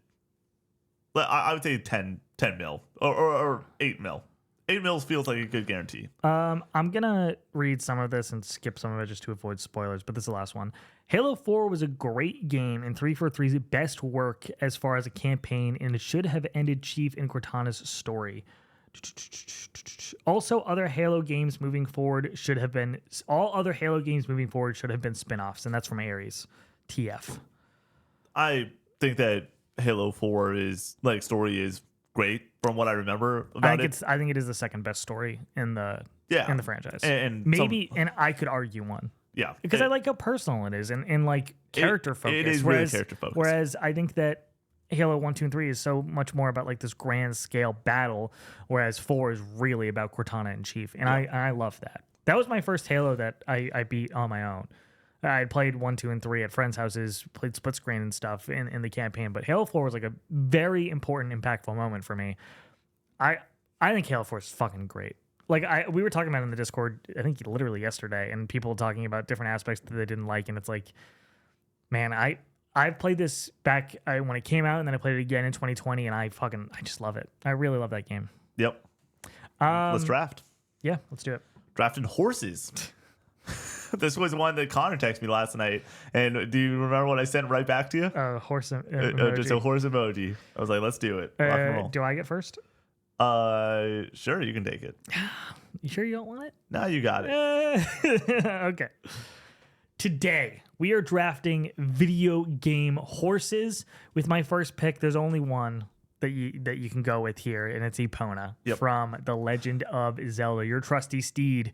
I would say 10 mil or 8 mil. 8 mils feels like a good guarantee. I'm gonna read some of this and skip some of it just to avoid spoilers, but this is the last one. Halo 4 was a great game and 343's best work as far as a campaign, and it should have ended Chief and Cortana's story. Also, all other Halo games moving forward should have been spin-offs, and that's from Ares. TF. I think that Halo 4 story is great from what I remember about it. I think it is the second best story in the franchise. And I could argue one. Yeah. Because I like how personal it is and like character focused. It is really character focused. Whereas I think that Halo 1, 2, and 3 is so much more about like this grand scale battle, whereas 4 is really about Cortana and Chief. And I love that. That was my first Halo that I beat on my own. I had played 1, 2, and 3 at friends' houses, played split screen and stuff in the campaign, but Halo 4 was like a very important, impactful moment for me. I think Halo 4 is fucking great. Like we were talking about it in the Discord, I think literally yesterday, and people talking about different aspects that they didn't like, and it's like, man, I've played this back when it came out, and then I played it again in 2020, and I just love it. I really love that game. Yep. Let's draft. Yeah, let's do it. Drafting horses. This was one that Connor texted me last night. And do you remember what I sent right back to you? Horse emoji. Just a horse emoji. I was like, let's do it. Rock and roll. Do I get first? Sure, you can take it. You sure you don't want it? No, you got it. Okay. Today, we are drafting video game horses. With my first pick, there's only one that you can go with here, and it's Epona from The Legend of Zelda. Your trusty steed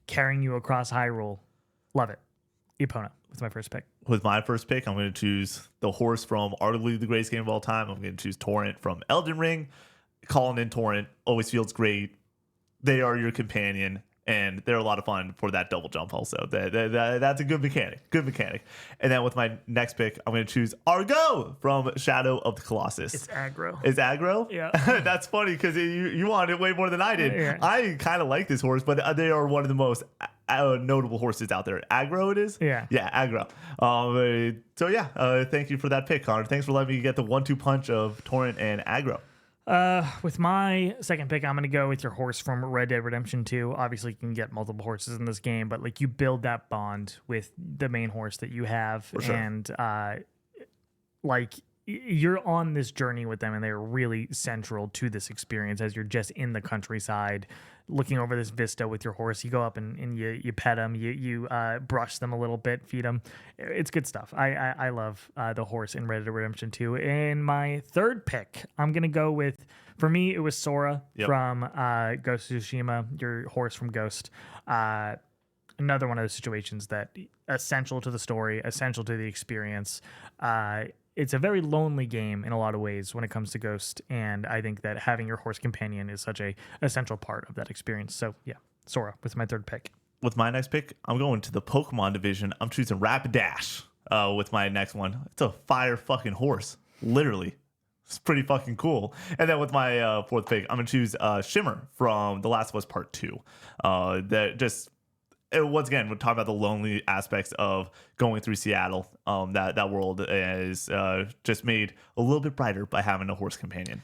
carrying you across Hyrule. Love it. Epona with my first pick. With my first pick, I'm going to choose the horse from arguably the greatest game of all time. I'm going to choose Torrent from Elden Ring. Calling in Torrent always feels great. They are your companion, and they're a lot of fun for that double jump also. That's a good mechanic. And then with my next pick, I'm going to choose Argo from Shadow of the Colossus. It's aggro. It's aggro? Yeah. That's funny because you wanted it way more than I did. Yeah. I kind of like this horse, but they are one of the most notable horses out there. Aggro it is? Yeah. Yeah, aggro. Thank you for that pick, Connor. Thanks for letting me get the 1-2 punch of Torrent and aggro. With my second pick, I'm going to go with your horse from Red Dead Redemption 2. Obviously, you can get multiple horses in this game, but like you build that bond with the main horse that you have. For sure. And you're on this journey with them, and they're really central to this experience as you're just in the countryside looking over this vista with your horse. You go up and you pet them, you brush them a little bit, feed them. It's good stuff. I love the horse in Red Dead Redemption 2. In my third pick, I'm going to go with, for me, it was Sora from Ghost of Tsushima, your horse from Ghost. Another one of those situations that essential to the story, essential to the experience. It's a very lonely game in a lot of ways when it comes to Ghost, and I think that having your horse companion is such a essential part of that experience. So yeah, Sora with my third pick. With my next pick, I'm going to the Pokemon division. I'm choosing Rapidash with my next one. It's a fire fucking horse, literally. It's pretty fucking cool. And then with my fourth pick, I'm going to choose Shimmer from The Last of Us Part 2. Once again, we're talking about the lonely aspects of going through Seattle. That world is just made a little bit brighter by having a horse companion.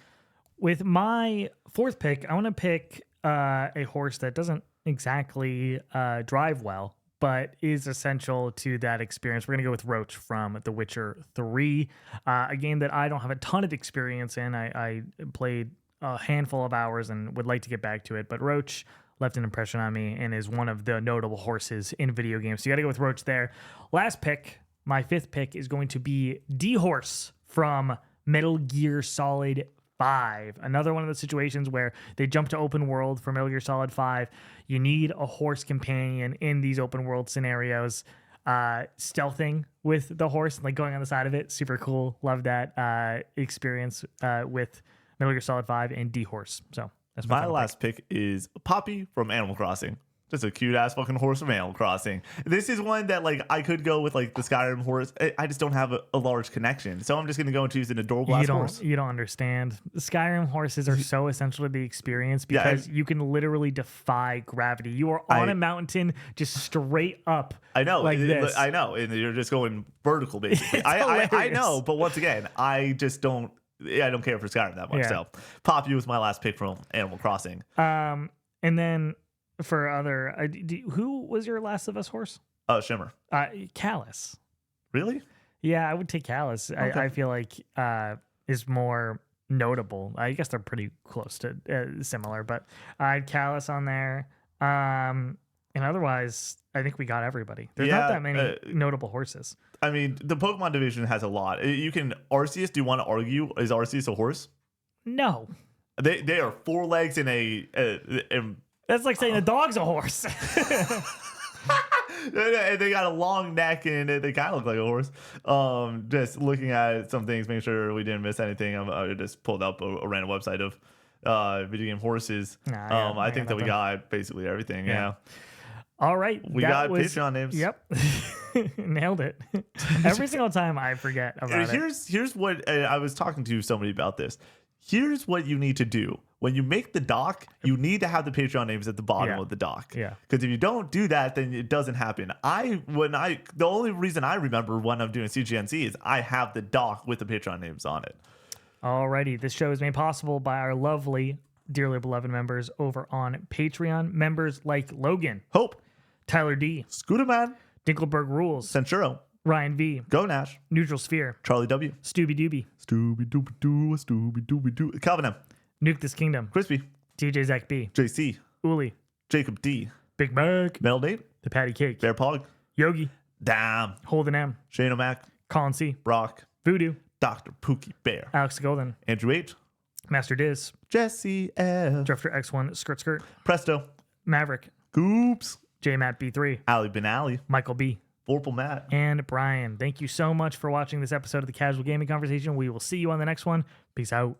With my fourth pick, I want to pick a horse that doesn't exactly drive well, but is essential to that experience. We're going to go with Roach from The Witcher 3, a game that I don't have a ton of experience in. I played a handful of hours and would like to get back to it, but Roach left an impression on me and is one of the notable horses in video games. So you got to go with Roach there. Last pick, my fifth pick, is going to be D-Horse from Metal Gear Solid 5. Another one of the situations where they jump to open world for Metal Gear Solid 5. You need a horse companion in these open world scenarios. Stealthing with the horse, like going on the side of it. Super cool. Love that experience with Metal Gear Solid 5 and D-Horse. So that's my last pick is Poppy from Animal Crossing. Just a cute ass fucking horse from Animal Crossing. This is one that like I could go with like the Skyrim horse. I just don't have a large connection, so I'm just gonna go and choose an adorable ass horse. You don't understand. The Skyrim horses are so essential to the experience because you can literally defy gravity. You are on a mountain, just straight up. I know, like this. I know, and you're just going vertical basically. I know, but once again, I just don't. I don't care for Skyrim that much. Yeah. So Poppy was my last pick from Animal Crossing. And then for other, who was your Last of Us horse? Shimmer. Callus. Really? Yeah, I would take Callus. Okay. I feel like is more notable. I guess they're pretty close to similar, but I had Callus on there. And otherwise, I think we got everybody. There's not that many notable horses. I mean, the Pokemon division has a lot. You can Arceus. Do you want to argue? Is Arceus a horse? No. They are 4 legs in a That's like saying a dog's a horse. They got a long neck and they kind of look like a horse. Just looking at some things, making sure we didn't miss anything. I just pulled up a random website of video game horses. I think that we got basically everything. Yeah. All right. We got Patreon names. Yep. Nailed it. Every single time I forget about it. Here's what I was talking to somebody about this. Here's what you need to do. When you make the doc, you need to have the Patreon names at the bottom of the doc. Yeah. Because if you don't do that, then it doesn't happen. The only reason I remember when I'm doing CGNC is I have the doc with the Patreon names on it. Alrighty. This show is made possible by our lovely, dearly beloved members over on Patreon. Members like Logan, Hope, Tyler D. Scooter Man. Dinkelberg Rules. Centuro. Ryan V. Go Nash. Neutral Sphere. Charlie W. Stooby Dooby. Stooby Dooby Doo. Stooby Dooby Doo. Calvin M. Nuke This Kingdom. Crispy. TJ Zach B. JC. Uli. Jacob D. Big Mac. Metal Dave. The Patty Cake. Bear Pog. Yogi. Damn. Holden M. Shane O'Mac. Colin C. Brock. Voodoo. Dr. Pookie Bear. Alex Golden. Andrew H. Master Diz. Jesse F. Drifter X1. Skirt. Presto. Maverick. Goops. J Matt B3. Ali Ben Ali. Michael B. Vorpal Matt. And Brian. Thank you so much for watching this episode of the Casual Gaming Conversation. We will see you on the next one. Peace out.